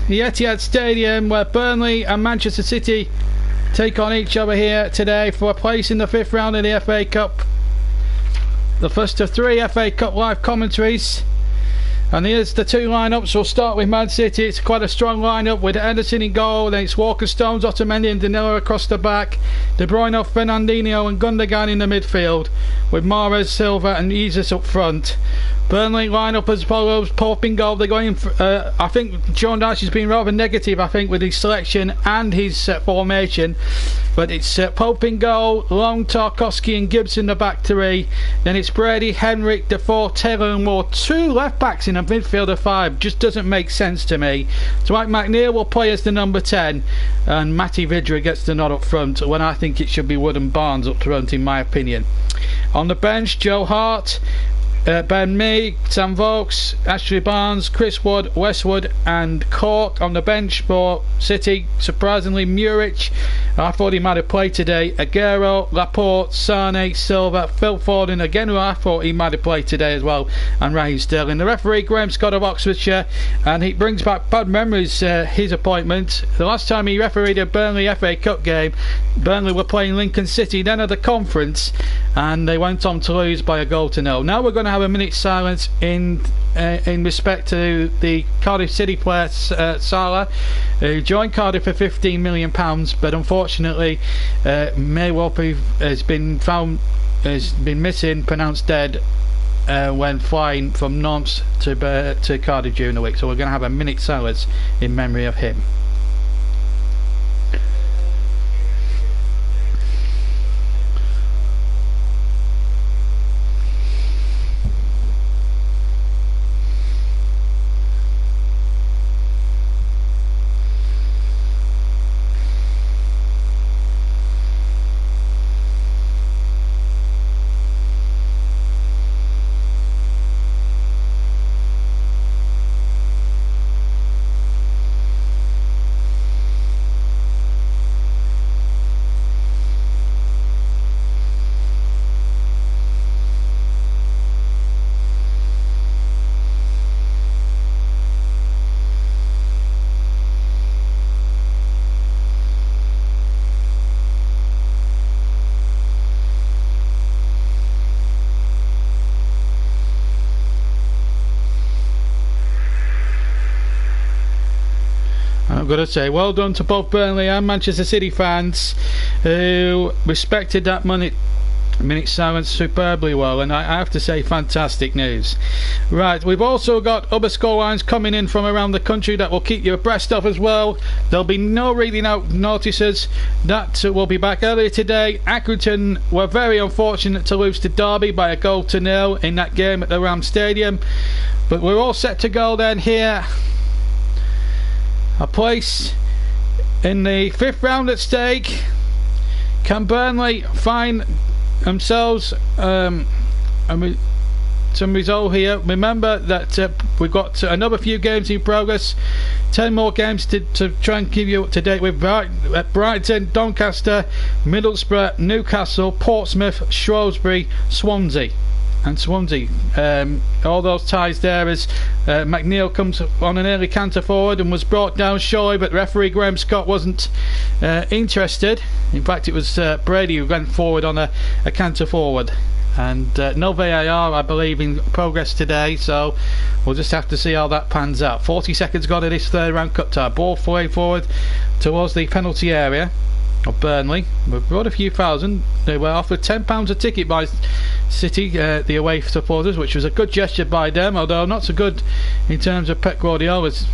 the Etihad Stadium, where Burnley and Manchester City take on each other here today for a place in the 5th round of the FA Cup. The first of 3 FA Cup live commentaries. And here's the 2 lineups. We'll start with Man City. It's quite a strong lineup with Ederson in goal. Then it's Walker, Stones, Otamendi and Danilo across the back. De Bruyne, Fernandinho and Gundogan in the midfield, with Mahrez, Silva and Jesus up front. Burnley lineup as follows: Pope in goal. They're going for, I think Sean Dyche has been rather negative, I think, with his selection and his formation. But it's Pope in goal, Long, Tarkowski and Gibbs in the back 3. Then it's Brady, Henrik, Defoe, Taylor and Moore. 2 left backs in a midfield of 5. Just doesn't make sense to me. Dwight McNeil will play as the number 10. And Matty Vidra gets the nod up front, when I think it should be Wood and Barnes up front, in my opinion. On the bench, Joe Hart, Ben Mee, Sam Vokes, Ashley Barnes, Chris Wood, Westwood and Cork. On the bench for City, surprisingly, Muric. I thought he might have played today. Aguero, Laporte, Sane, Silva, Phil Foden again, who I thought he might have played today as well, and Raheem Sterling. The referee, Graham Scott of Oxfordshire, and he brings back bad memories, his appointment. The last time he refereed a Burnley FA Cup game, Burnley were playing Lincoln City, then at the conference, and they went on to lose by a goal to 0. Now we're going to have a minute's silence in respect to the Cardiff City player Salah, who joined Cardiff for £15 million, but unfortunately may well be has been missing, pronounced dead when flying from Nantes to Cardiff during the week. So we're going to have a minute's silence in memory of him. I've got to say, well done to both Burnley and Manchester City fans who respected that minute silence superbly well, and I have to say, fantastic news. Right, we've also got other scorelines coming in from around the country that will keep you abreast of as well. There'll be no reading out notices. That will be back earlier today. Accrington were very unfortunate to lose to Derby by a goal to 0 in that game at the Ram Stadium, but we're all set to go then here. A place in the 5th round at stake. Can Burnley find themselves some result here? Remember that we've got another few games in progress. 10 more games to try and keep you up to date with. Brighton, Doncaster, Middlesbrough, Newcastle, Portsmouth, Shrewsbury, Swansea. And Swansea, all those ties there as McNeil comes on an early canter forward and was brought down shortly, but referee Graham Scott wasn't interested. In fact, it was Brady who went forward on a canter forward. And no VAR, I believe, in progress today, so we'll just have to see how that pans out. 40 seconds gone in this 3rd round cut time. Ball way forward towards the penalty area of Burnley. We've brought a few thousand. They were offered £10 a ticket by City, the away supporters, which was a good gesture by them, although not so good in terms of Pep Guardiola's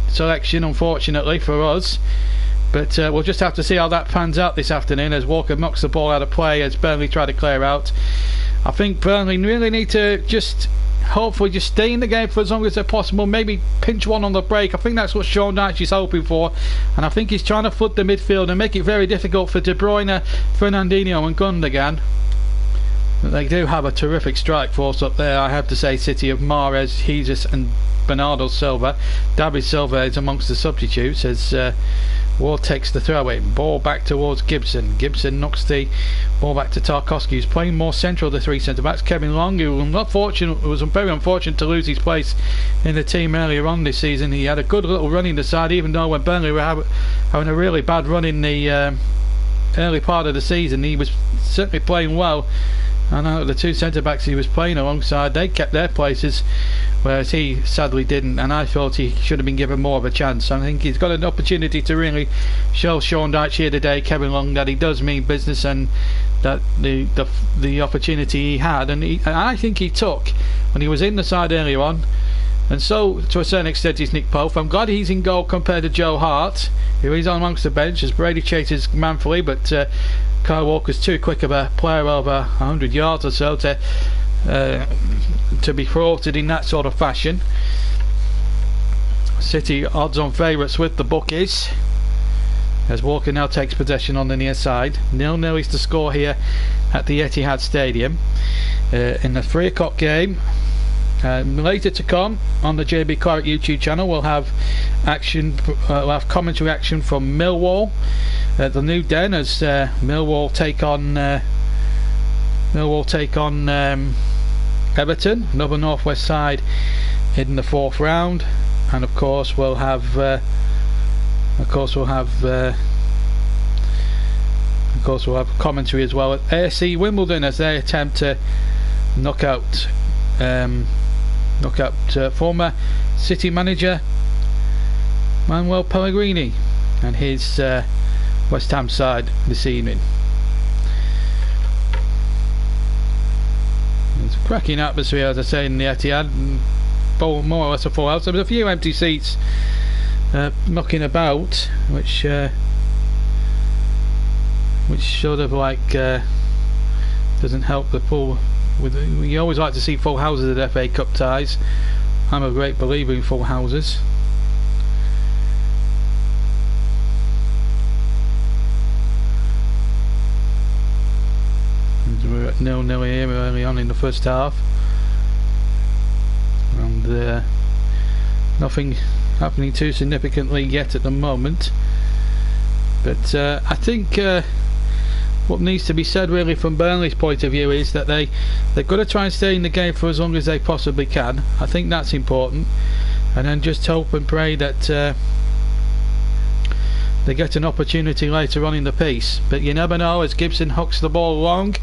selection, unfortunately for us. But we'll just have to see how that pans out this afternoon as Walker knocks the ball out of play as Burnley try to clear out. I think Burnley really need to just hopefully just stay in the game for as long as they're possible, maybe pinch one on the break. I think that's what Sean Dyche is hoping for, and I think he's trying to flood the midfield and make it very difficult for De Bruyne, Fernandinho and Gundogan. They do have a terrific strike force up there, I have to say. City of Mahrez, Jesus and Bernardo Silva. David Silva is amongst the substitutes as Ward takes the throw in. Ball back towards Gibson. Gibson knocks the ball back to Tarkowski, who's playing more central of the three centre-backs. Kevin Long, who was very unfortunate to lose his place in the team earlier on this season. He had a good little run in the side, even though when Burnley were having a really bad run in the early part of the season, he was certainly playing well. And out of the two centre-backs he was playing alongside, they kept their places, whereas he sadly didn't, and I thought he should have been given more of a chance. I think he's got an opportunity to really show Sean Dyche here today, Kevin Long, that he does mean business, and that the opportunity he had, and I think he took when he was in the side earlier on. And so, to a certain extent, he's Nick Pope. I'm glad he's in goal compared to Joe Hart, who is on amongst the bench as Brady chases manfully, but Kyle Walker's too quick of a player over 100 yards or so to be thwarted in that sort of fashion. City odds-on favourites with the bookies, as Walker now takes possession on the near side. 0-0 is the score here at the Etihad Stadium in the 3 o'clock game. Later to come on the JB Clark YouTube channel, we'll have commentary action from Millwall, the New Den, as Millwall take on Everton, another northwest side in the 4th round, and of course we'll have commentary as well at AFC Wimbledon as they attempt to knock out former City manager Manuel Pellegrini and his West Ham side this evening. It's a cracking atmosphere, as I say, in the Etihad, more or less a full house. There was a few empty seats knocking about, which sort of like doesn't help the full. You always like to see full houses at FA Cup ties. I'm a great believer in full houses. We're at 0-0 here early on in the first half, and nothing happening too significantly yet at the moment. But I think what needs to be said really from Burnley's point of view is that they've got to try and stay in the game for as long as they possibly can. I think that's important, and then just hope and pray that they get an opportunity later on in the piece. But you never know, as Gibson hooks the ball long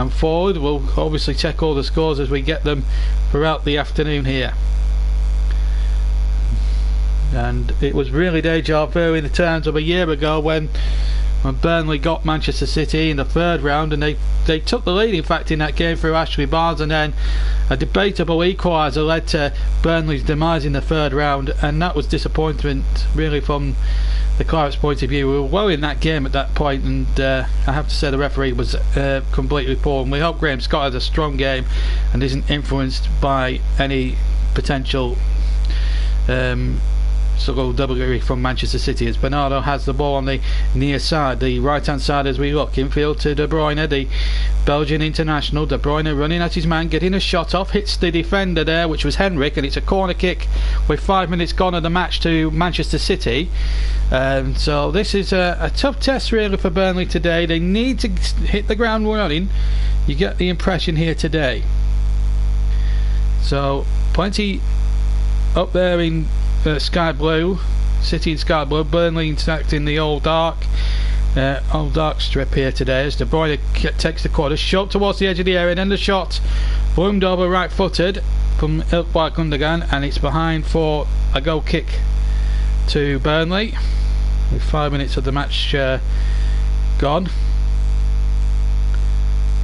and forward. We'll obviously check all the scores as we get them throughout the afternoon here. And it was really deja vu in the terms of a year ago when Burnley got Manchester City in the 3rd round, and they took the lead in fact in that game through Ashley Barnes, and then a debatable equaliser led to Burnley's demise in the 3rd round, and that was disappointment really from the Clark's point of view. We were well in that game at that point, and I have to say the referee was completely poor, and we hope Graham Scott has a strong game and isn't influenced by any potential delivery from Manchester City, as Bernardo has the ball on the near side, the right hand side, as we look infield to De Bruyne, the Belgian international. De Bruyne running at his man, getting a shot off, hits the defender there, which was Henrik, and it's a corner kick with 5 minutes gone of the match to Manchester City. So this is a tough test really for Burnley today. They need to hit the ground running, you get the impression here today. So plenty up there in sky blue, City in sky blue, Burnley intact in the old dark strip here today, as De Bruyne takes the corner, shot towards the edge of the area, and then the shot boomed over right footed from Ilkay Gundogan, and it's behind for a goal kick to Burnley with 5 minutes of the match gone.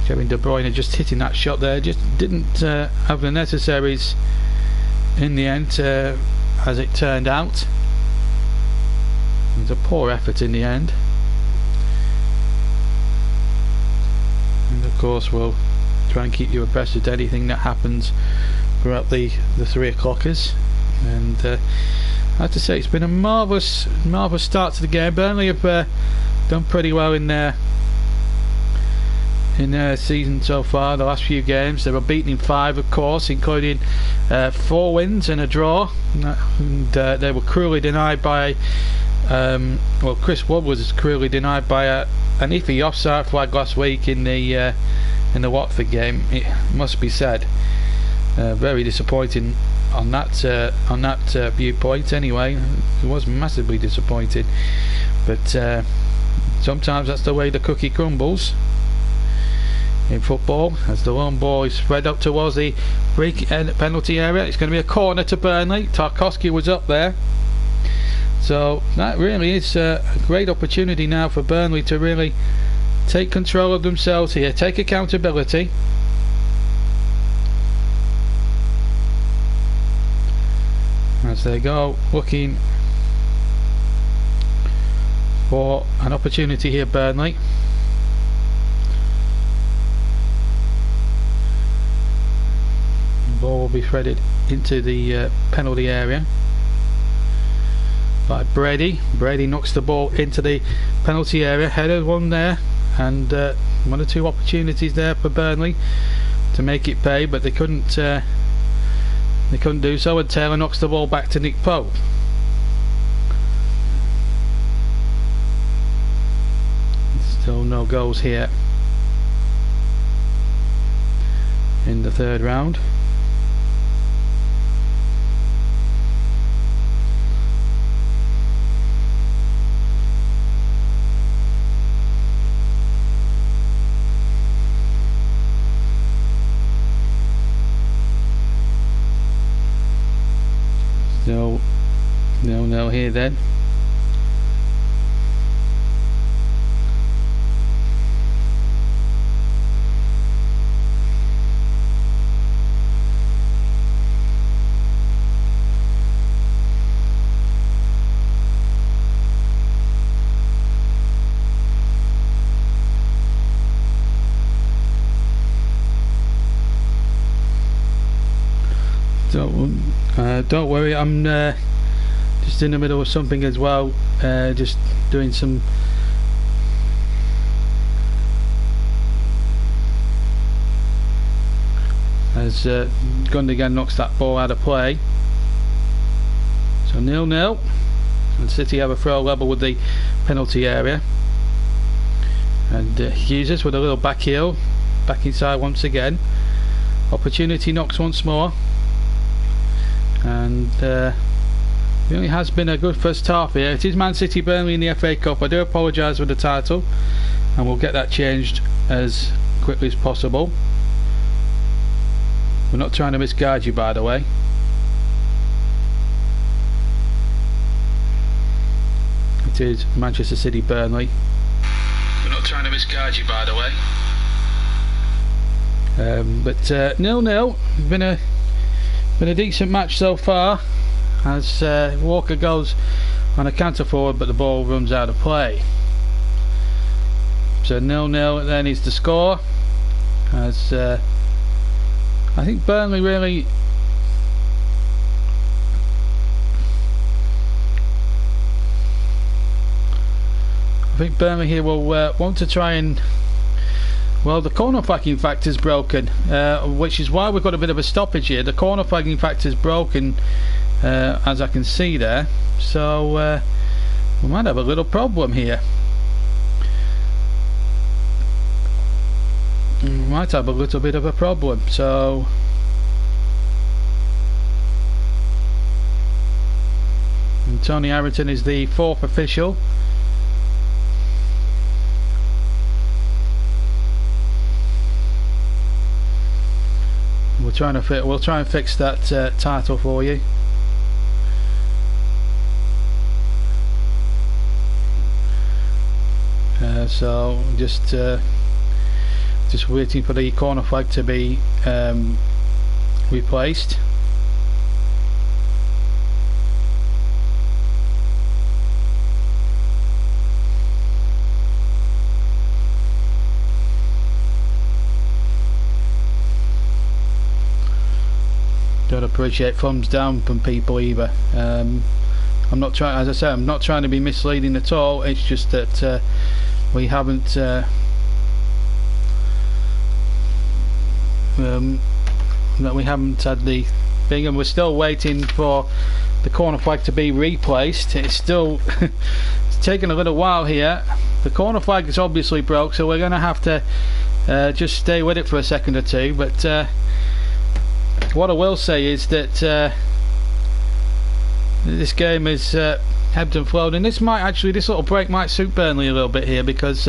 Kevin De Bruyne just hitting that shot there, just didn't have the necessaries in the end, as it turned out. It was a poor effort in the end, and of course we'll try and keep you abreast of anything that happens throughout the 3 o'clockers. And I have to say, it's been a marvellous start to the game. Burnley have done pretty well in their in their season so far. The last few games they were beaten in 5, of course, including 4 wins and a draw, and they were cruelly denied by well, Chris Wood was cruelly denied by an iffy offside flag last week in the Watford game, it must be said. Very disappointing on that viewpoint anyway. It was massively disappointing, but sometimes that's the way the cookie crumbles in football, as the lone ball is spread up towards the penalty area. It's going to be a corner to Burnley. Tarkowski was up there, so that really is a great opportunity now for Burnley to really take control of themselves here, take accountability. As they go looking for an opportunity here, Burnley. The ball will be threaded into the penalty area by Brady. Brady knocks the ball into the penalty area. Headed one there, and 1 or 2 opportunities there for Burnley to make it pay, but they couldn't do so, and Taylor knocks the ball back to Nick Pope. Still no goals here in the 3rd round. So 0-0 here then. Don't worry, I'm just in the middle of something as well, just doing some as Gundogan knocks that ball out of play. So 0-0, and City have a throw level with the penalty area, and Hughes with a little back heel, back inside once again. Opportunity knocks once more, and really has been a good first half here. It is Man City Burnley in the FA Cup. I do apologise for the title, and we'll get that changed as quickly as possible. We're not trying to misguide you, by the way. It is Manchester City Burnley. We're not trying to misguide you, by the way. But 0-0. Been a decent match so far, as Walker goes on a counter forward, but the ball runs out of play. So 0-0 then is the score, as I think Burnley really here will want to try and, well, the corner flagging factor's broken, which is why we've got a bit of a stoppage here. The corner flagging factor's broken, as I can see there, so we might have a little problem here. We might have a little bit of a problem. So and Tony Harrington is the 4th official. We'll try and fix that title for you. So just waiting for the corner flag to be replaced. Don't appreciate thumbs down from people either. I'm not trying, as I say, I'm not trying to be misleading at all. It's just that we haven't that we haven't had the thing, and we're still waiting for the corner flag to be replaced. It's still it's taken a little while here. The corner flag is obviously broke, so we're going to have to just stay with it for a second or two. But what I will say is that this game is ebbed and flowed, and this little break might suit Burnley a little bit here, because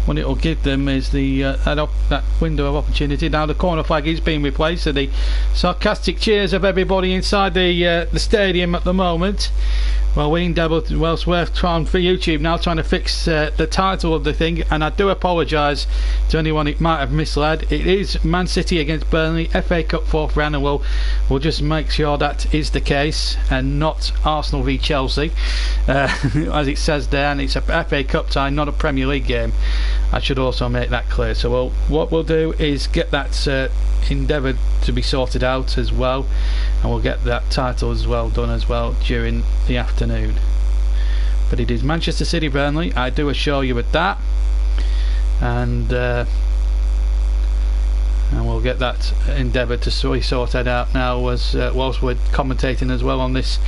what it will give them is the that window of opportunity. Now the corner flag is being replaced, so the sarcastic cheers of everybody inside the stadium at the moment. Well, we endeavour elsewhere trying for YouTube now, trying to fix the title of the thing, and I do apologise to anyone it might have misled. It is Man City against Burnley, FA Cup 4th round, and we'll just make sure that is the case, and not Arsenal v Chelsea, as it says there, and it's a FA Cup tie, not a Premier League game. I should also make that clear. So what we'll do is get that endeavour to be sorted out as well, and we'll get that title as well done as well during the afternoon. But it is Manchester City Burnley, I do assure you with that, and we'll get that endeavour to be sorted out now as whilst we're commentating as well on this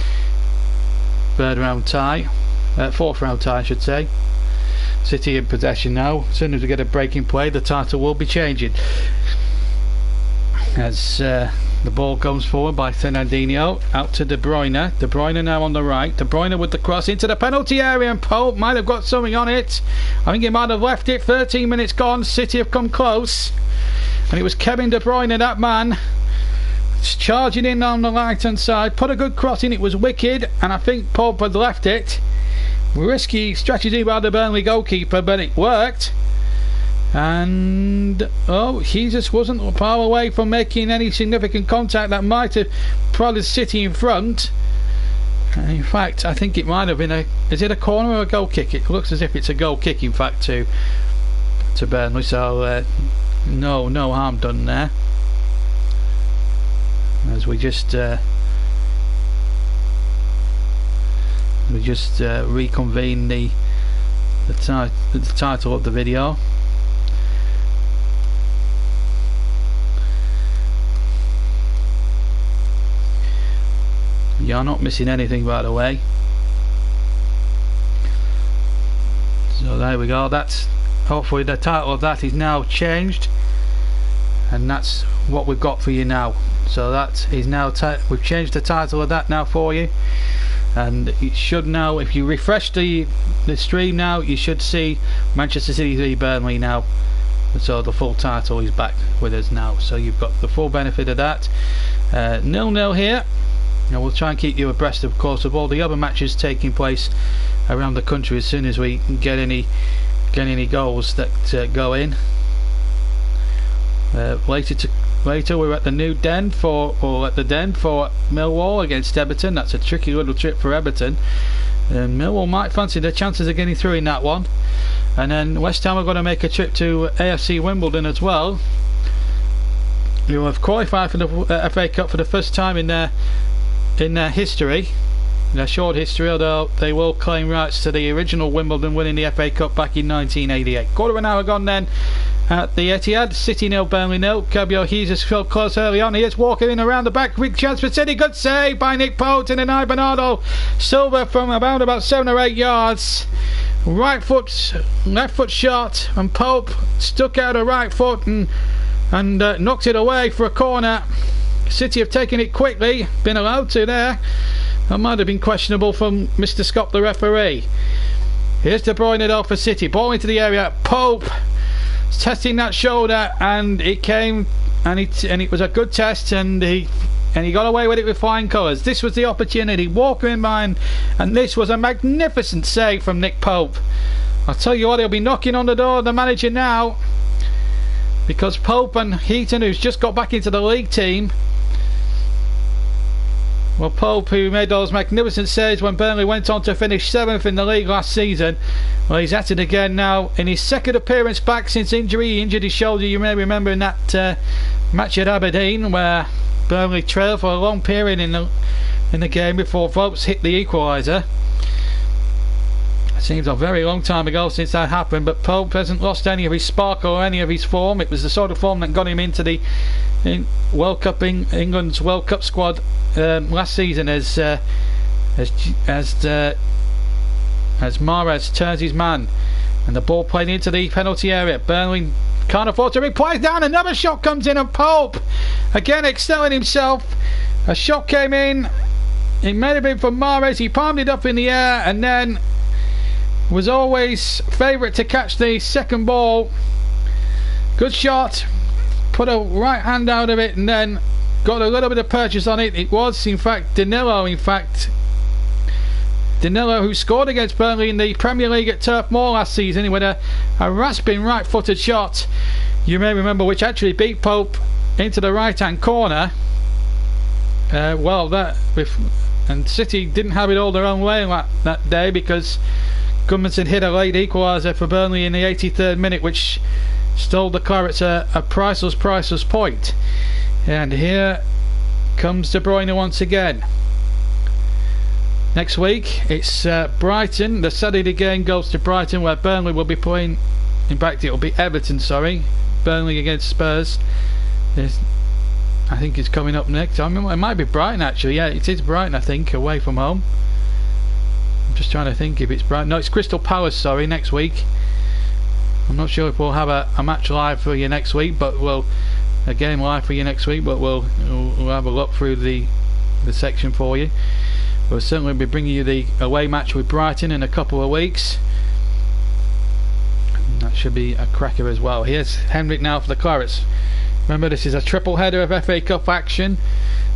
fourth round tie, I should say. City in possession now. As soon as we get a break in play, the title will be changing. As the ball comes forward by Fernandinho, out to De Bruyne. De Bruyne now on the right. De Bruyne with the cross into the penalty area, and Pope might have got something on it. I think he might have left it. 13 minutes gone. City have come close, and it was Kevin De Bruyne, that man, charging in on the right hand side. Put a good cross in. It was wicked, and I think Pope had left it. Risky strategy by the Burnley goalkeeper, but it worked. And he just wasn't far away from making any significant contact that might have prodded City in front. And in fact, I think it might have been is it a corner or a goal kick? It looks as if it's a goal kick, in fact, to Burnley. So no harm done there. As we just reconvene the title of the video. You're not missing anything, by the way. So there we go. That's hopefully the title of that is now changed, and that's what we've got for you now. So that is now we've changed the title of that now for you. And it should now, if you refresh the stream now, you should see Manchester City v Burnley now. So the full title is back with us now. So you've got the full benefit of that. 0-0 here. Now we'll try and keep you abreast, of course, of all the other matches taking place around the country as soon as we get any goals that go in. Later we're at the new Den for Millwall against Everton. That's a tricky little trip for Everton, and Millwall might fancy their chances of getting through in that one. And then West Ham are going to make a trip to AFC Wimbledon as well, who have qualified for the FA Cup for the first time in their history, in their short history, although they will claim rights to the original Wimbledon winning the FA Cup back in 1988. Quarter of an hour gone then at the Etihad. City 0, Burnley 0. Cabio Hughes felt close early on. Here's walking in around the back. Big chance for City. Good save by Nick Pope, and then Bernardo Silva from about 7 or 8 yards. Right foot, left foot shot, and Pope stuck out a right foot and knocked it away for a corner. City have taken it quickly. Been allowed to there. That might have been questionable from Mr. Scott, the referee. Here's De Bruyne though for City. Ball into the area. Pope testing that shoulder, and it came, and it was a good test, and he got away with it with flying colours. This was the opportunity. Walker in mind, and this was a magnificent save from Nick Pope. I'll tell you what, he'll be knocking on the door of the manager now, because Pope and Heaton, who's just got back into the league team, well, Pope, who made those magnificent saves when Burnley went on to finish 7th in the league last season, well, he's at it again now in his second appearance back since injury. He injured his shoulder, you may remember, in that match at Aberdeen where Burnley trailed for a long period in the game before Vokes hit the equaliser. Seems a very long time ago since that happened, but Pope hasn't lost any of his sparkle or any of his form. It was the sort of form that got him into the World Cup, England's World Cup squad last season, as Mahrez turns his man and the ball played into the penalty area. Burnley can't afford to be played down. Another shot comes in, and Pope again excelling himself. A shot came in, it may have been from Mahrez. He palmed it up in the air and then was always favourite to catch the second ball. Good shot, put a right hand out of it and then got a little bit of purchase on it. It was in fact Danilo who scored against Burnley in the Premier League at Turf Moor last season with a rasping right footed shot, you may remember, which actually beat Pope into the right hand corner. And City didn't have it all their own way that day, because Gudmundsson hit a late equaliser for Burnley in the 83rd minute, which stole the Clarets a priceless point. And here comes De Bruyne once again. Next week it's Brighton. The Saturday game goes to Brighton, where Burnley will be playing. In fact, it will be Everton. Burnley against Spurs. I think it's coming up next. I mean, it might be Brighton actually. Yeah, it is Brighton, I think, away from home. I'm just trying to think if it's Brighton. No, it's Crystal Palace, next week. I'm not sure if we'll have a match live for you next week, but a game live for you next week, but we'll have a look through the section for you. We'll certainly be bringing you the away match with Brighton in a couple of weeks. That should be a cracker as well. Here's Henrik now for the Clarets. Remember, this is a triple header of FA Cup action,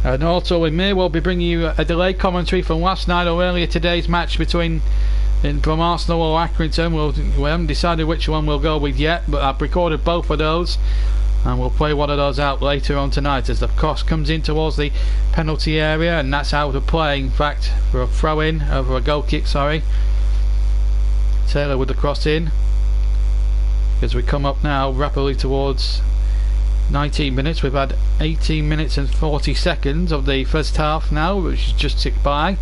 and also we may well be bringing you a delayed commentary from last night or earlier today's match from Arsenal or Accrington. We haven't decided which one we'll go with yet, but I've recorded both of those and we'll play one of those out later on tonight as the cross comes in towards the penalty area, and that's out of play in fact for a throw in over a goal kick. Taylor with the cross in, as we come up now rapidly towards 19 minutes. We've had 18 minutes and 40 seconds of the first half now, which has just ticked by.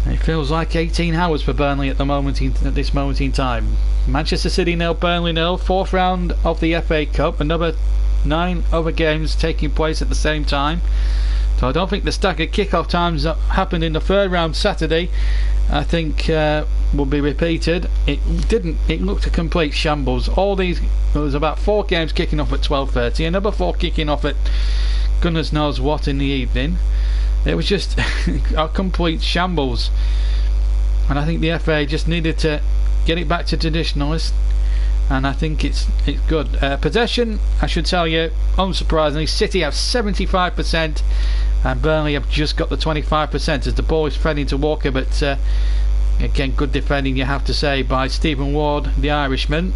It feels like 18 hours for Burnley at this moment in time. Manchester City 0, Burnley 0. Fourth round of the FA Cup. Another 9 other games taking place at the same time. So I don't think the staggered kick-off times that happened in the third round Saturday, I think, will be repeated. It looked a complete shambles. There was about 4 games kicking off at 12:30, another 4 kicking off at goodness knows what in the evening. It was just a complete shambles, and I think the FA just needed to get it back to traditionalist, and I think it's good. Possession, I should tell you, unsurprisingly, City have 75% and Burnley have just got the 25% as the ball is fed into Walker, but again, good defending, you have to say, by Stephen Ward, the Irishman,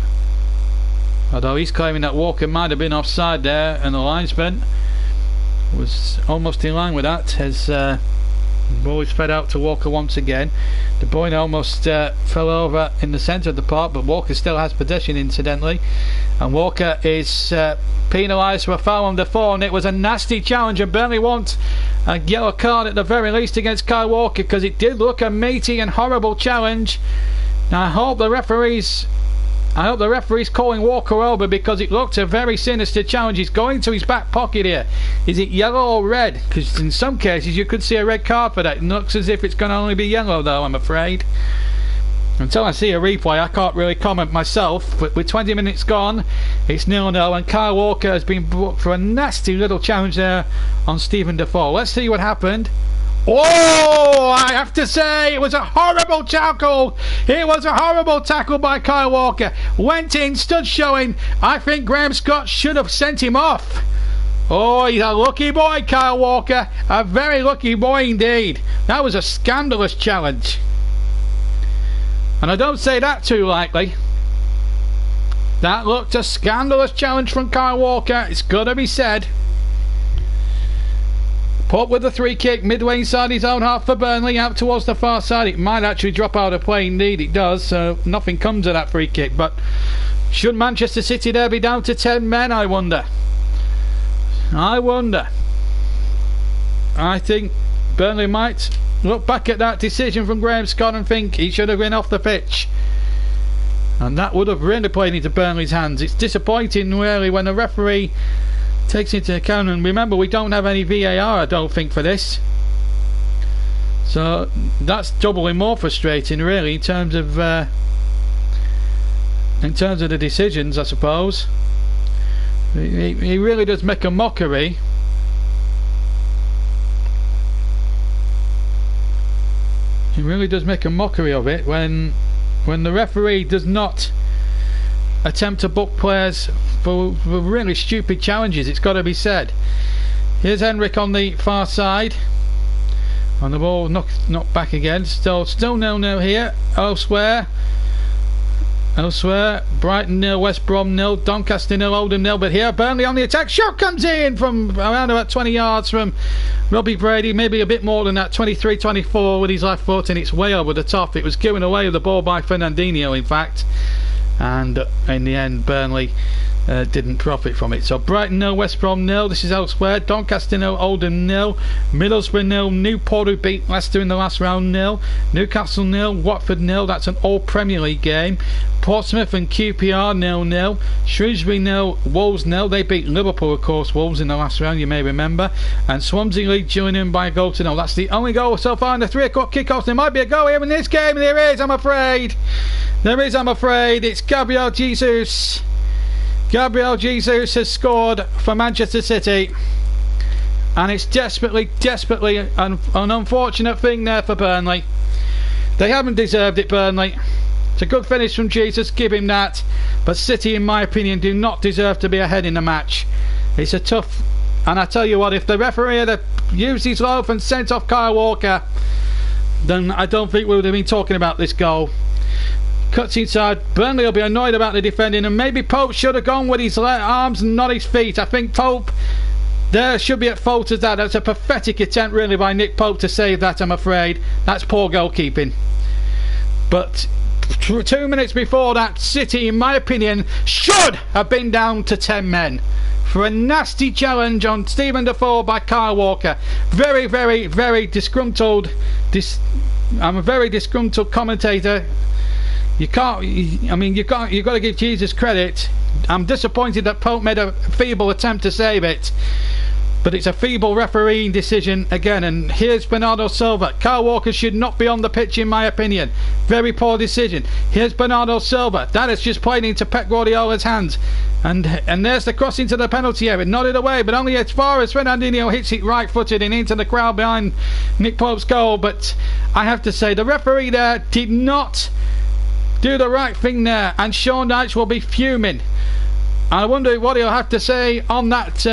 although he's claiming that Walker might have been offside there, and the linesman was almost in line with that as the ball is fed out to Walker once again. De Bruyne almost fell over in the centre of the park, but Walker still has possession incidentally, and Walker is penalised for a foul on Defoe, and it was a nasty challenge, and Burnley want a yellow card at the very least against Kyle Walker, because it did look a meaty and horrible challenge. Now I hope the referee's calling Walker over, because it looked a very sinister challenge. He's going to his back pocket here. Is it yellow or red? Because in some cases you could see a red card for that. It looks as if it's going to only be yellow though, I'm afraid. Until I see a replay I can't really comment myself, but with 20 minutes gone it's 0-0, and Kyle Walker has been booked for a nasty little challenge there on Stephen Defoe. Let's see what happened. Oh, I have to say, it was a horrible tackle. It was a horrible tackle by Kyle Walker. Went in, stood showing. I think Graham Scott should have sent him off. Oh, he's a lucky boy, Kyle Walker. A very lucky boy indeed. That was a scandalous challenge, and I don't say that too lightly. That looked a scandalous challenge from Kyle Walker. It's got to be said. Pope with the free kick midway inside his own half for Burnley, out towards the far side. It might actually drop out of play, indeed it does, so nothing comes of that free kick. But should Manchester City there be down to 10 men, I wonder? I think Burnley might look back at that decision from Graham Scott and think he should have been off the pitch. And that would have really played into Burnley's hands. It's disappointing really when the referee takes into account, and remember we don't have any VAR I don't think for this. So that's doubly more frustrating really in terms of the decisions, I suppose. He really does make a mockery. He really does make a mockery of it when the referee does not attempt to book players for really stupid challenges, it's got to be said. Here's Henrik on the far side. On the ball, knocked back again. Still 0-0 here. Elsewhere, Brighton 0, West Brom 0, Doncaster 0, Oldham 0. But here, Burnley on the attack. Shot comes in from around about 20 yards from Robbie Brady. Maybe a bit more than that, 23-24 with his left foot, and it's way over the top. It was given away with the ball by Fernandinho, in fact. And in the end, Burnley didn't profit from it. So Brighton 0, West Brom 0. This is elsewhere. Doncaster 0, Oldham 0, Middlesbrough 0, Newport who beat Leicester in the last round 0, Newcastle 0, Watford 0. That's an all Premier League game. Portsmouth and QPR 0-0. Shrewsbury 0, Wolves 0. They beat Liverpool, of course, Wolves in the last round, you may remember. And Swansea League joined in by a goal to 0. That's the only goal so far in the 3 o'clock kickoff. There might be a goal here in this game. There is, I'm afraid. I'm afraid. It's Gabriel Jesus. Gabriel Jesus has scored for Manchester City, and it's desperately an unfortunate thing there for Burnley. They haven't deserved it, Burnley. It's a good finish from Jesus, give him that, but City, in my opinion, do not deserve to be ahead in the match. It's a tough, and I tell you what, if the referee had used his loaf and sent off Kyle Walker, then I don't think we would have been talking about this goal. Cuts inside. Burnley will be annoyed about the defending, and maybe Pope should have gone with his arms and not his feet. I think Pope there should be at fault as that. That's a pathetic attempt really by Nick Pope to save that, I'm afraid. That's poor goalkeeping. But 2 minutes before that, City, in my opinion, should have been down to 10 men for a nasty challenge on Stephen Defoe by Kyle Walker. Very disgruntled. I'm a very disgruntled commentator. You've got to give Jesus credit. I'm disappointed that Pope made a feeble attempt to save it, but it's a feeble refereeing decision again. And here's Bernardo Silva. Kyle Walker should not be on the pitch, in my opinion. Very poor decision. Here's Bernardo Silva. That is just played into Pep Guardiola's hands, and there's the cross into the penalty area, nodded away, but only as far as Fernandinho hits it right-footed and into the crowd behind Nick Pope's goal. But I have to say, the referee there did not do the right thing there, and Sean Dyche will be fuming. I wonder what he'll have to say on that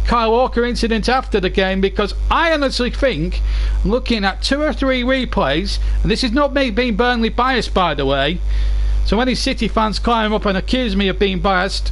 Kyle Walker incident after the game, because I honestly think, looking at 2 or 3 replays, and this is not me being Burnley biased, by the way, so any City fans climb up and accuse me of being biased,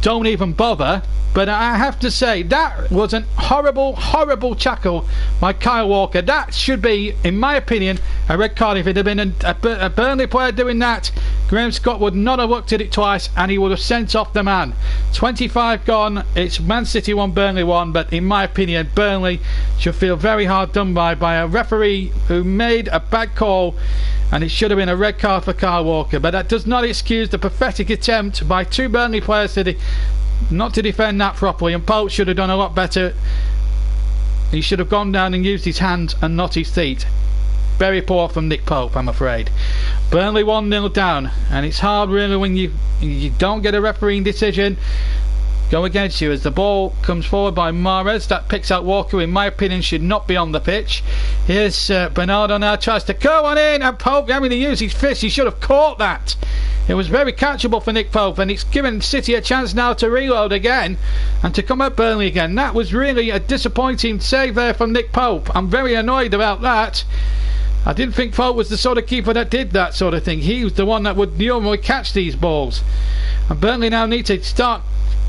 don't even bother. But I have to say, that was an horrible tackle by Kyle Walker. That should be, in my opinion, a red card. If it had been a Burnley player doing that, Graham Scott would not have looked at it twice, and he would have sent off the man. 25 gone. It's Man City 1, Burnley 1. But in my opinion, Burnley should feel very hard done by a referee who made a bad call, and it should have been a red card for Kyle Walker. But that does not excuse the pathetic attempt by 2 Burnley players not to defend that properly, and Pope should have done a lot better. He should have gone down and used his hands and not his feet. Very poor from Nick Pope, I'm afraid. Burnley 1-0 down, and it's hard really when you don't get a refereeing decision go against you, as the ball comes forward by Mahrez. That picks out Walker, in my opinion should not be on the pitch. Here's Bernardo now, tries to curl one in, and Pope having to use his fist. He should have caught that. It was very catchable for Nick Pope, and it's given City a chance now to reload again and to come at Burnley again. That was really a disappointing save there from Nick Pope. I'm very annoyed about that. I didn't think Pope was the sort of keeper that did that sort of thing. He was the one that would normally catch these balls. And Burnley now need to start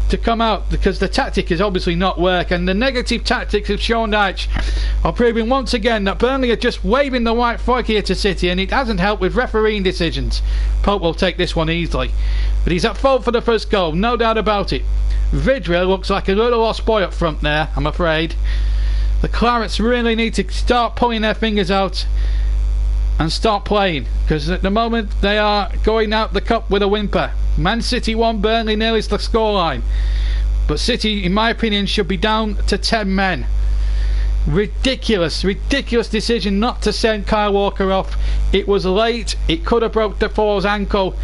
to come out, because the tactic is obviously not work, and the negative tactics of Sean Dyche are proving once again that Burnley are just waving the white flag here to City, and it hasn't helped with refereeing decisions. Pope will take this one easily, but he's at fault for the first goal, no doubt about it. Vidra looks like a little lost boy up front there, I'm afraid. the Clarets really need to start pulling their fingers out and start playing, because at the moment they are going out the cup with a whimper. Man City 1, Burnley 0 is the scoreline, but City, in my opinion, should be down to 10 men. Ridiculous decision not to send Kyle Walker off. It was late, it could have broke Defoe's ankle,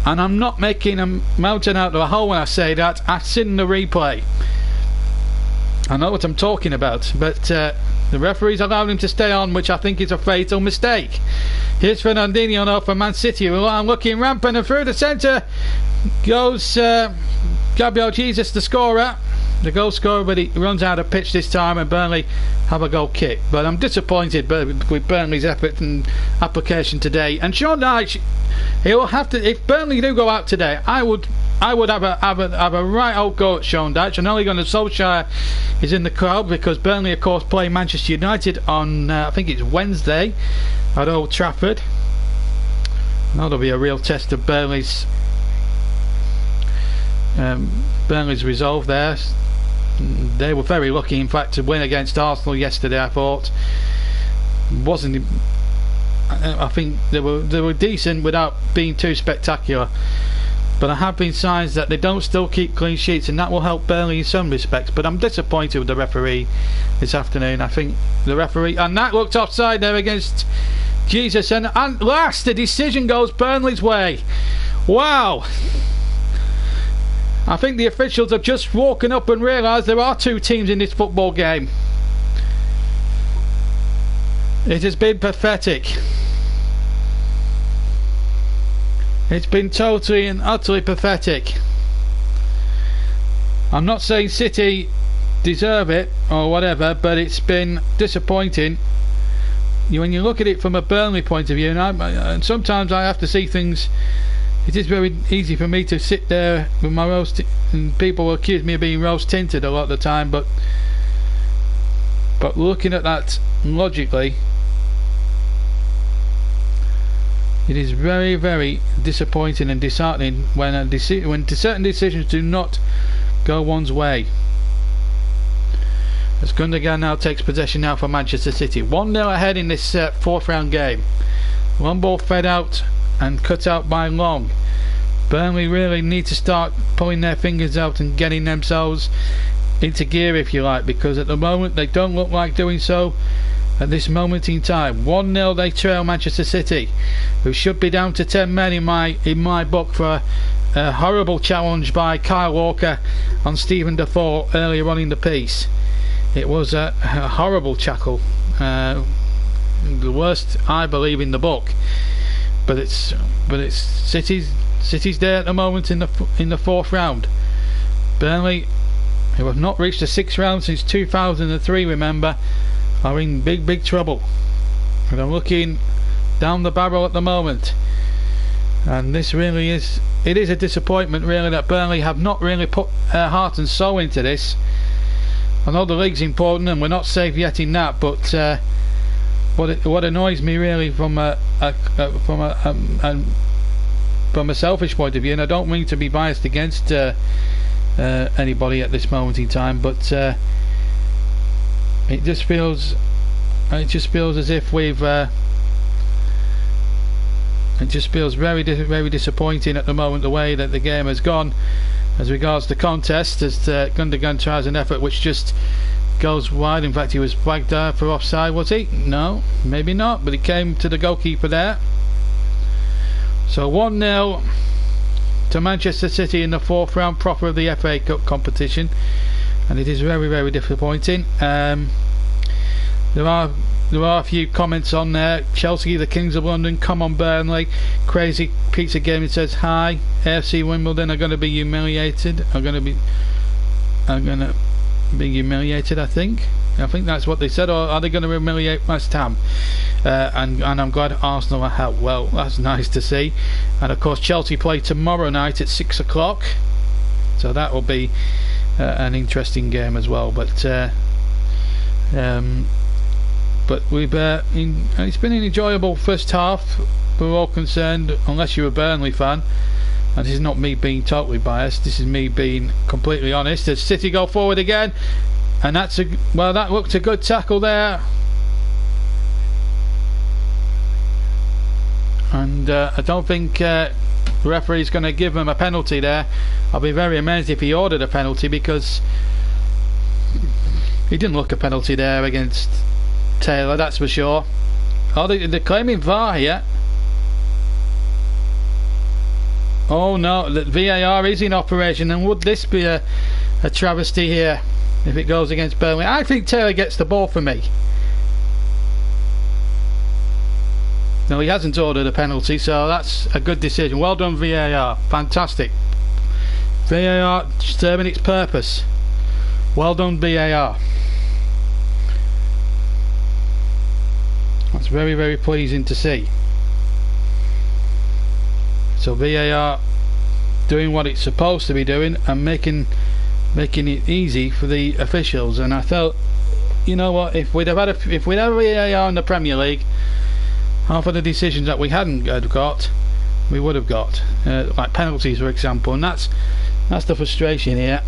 and I'm not making a mountain out of a hole when I say that. I've seen the replay, I know what I'm talking about, but the referees allowed him to stay on, which I think is a fatal mistake. Here's Fernandinho now for Man City, who are looking rampant, and through the centre goes Gabriel Jesus, the scorer, the goal scorer, but he runs out of pitch this time, and Burnley have a goal kick. But I'm disappointed with Burnley's effort and application today. And Sean Dyche, he'll have to, if Burnley do go out today, I would have a right old go at Sean Dyche. And only going to Solskjaer is in the crowd, because Burnley, of course, play Manchester United on I think it's Wednesday at Old Trafford. And that'll be a real test of Burnley's resolve there. They were very lucky, in fact, to win against Arsenal yesterday. I thought I think they were decent without being too spectacular. But there have been signs that they don't still keep clean sheets, and that will help Burnley in some respects. But I'm disappointed with the referee this afternoon. I think the referee, and that looked offside there against Jesus, and last the decision goes Burnley's way. Wow. I think the officials have just woken up and realised there are two teams in this football game. It has been pathetic. It's been totally and utterly pathetic. I'm not saying City deserve it or whatever, but it's been disappointing. When you look at it from a Burnley point of view, and sometimes I have to see things. It is very easy for me to sit there with my rose, and people will accuse me of being rose tinted a lot of the time, but looking at that logically, it is very, very disappointing and disheartening when certain decisions do not go one's way. As Gundogan now takes possession now for Manchester City, 1-0 ahead in this fourth round game. One ball fed out and cut out by Long. Burnley really need to start pulling their fingers out and getting themselves into gear, if you like, because at the moment they don't look like doing so at this moment in time. 1-0 they trail Manchester City, who should be down to 10 men in my book for a horrible challenge by Kyle Walker on Stephen Defoe earlier on in the piece. It was a horrible tackle, the worst I believe in the book. But it's City's there at the moment in the fourth round. Burnley, who have not reached the sixth round since 2003, remember, are in big trouble. And I'm looking down the barrel at the moment, and this really is a disappointment, really, that Burnley have not really put heart and soul into this. I know the league's important and we're not safe yet in that, but what annoys me really from a selfish point of view, and I don't mean to be biased against anybody at this moment in time, but it just feels as if we've it just feels very disappointing at the moment, the way that the game has gone as regards the contest, as Gundogan tries an effort which just goes wide. In fact, he was flagged for offside, was he? No, maybe not, but he came to the goalkeeper there. So 1-0 to Manchester City in the fourth round proper of the FA Cup competition, and it is very disappointing. There are a few comments on there. Chelsea, the Kings of London, come on Burnley. Crazy Pizza Gaming says hi. AFC Wimbledon are going to be humiliated. Are going to be humiliated, I think that's what they said. Or are they going to humiliate West Ham? And I'm glad Arsenal are helped. Well, that's nice to see. And of course Chelsea play tomorrow night at 6 o'clock, so that will be an interesting game as well. But we've it's been an enjoyable first half. We're all concerned, unless you're a Burnley fan, and this is not me being totally biased, this is me being completely honest, as City go forward again, And that's a, well, that looked a good tackle there. And I don't think the referee's going to give him a penalty there. I'll be very amazed if he ordered a penalty, because he didn't look a penalty there against Taylor, that's for sure. Oh, they're claiming VAR here. Oh no, the VAR is in operation, and would this be a travesty here if it goes against Burnley? I think Taylor gets the ball for me. No, he hasn't ordered a penalty, so that's a good decision. Well done, VAR. Fantastic. VAR serving its purpose. Well done, VAR. That's very, very pleasing to see. So VAR doing what it's supposed to be doing and making it easy for the officials. And I felt, you know what, if we'd had VAR in the Premier League, half of the decisions that we hadn't got, we would have got, like penalties, for example. And that's the frustration here.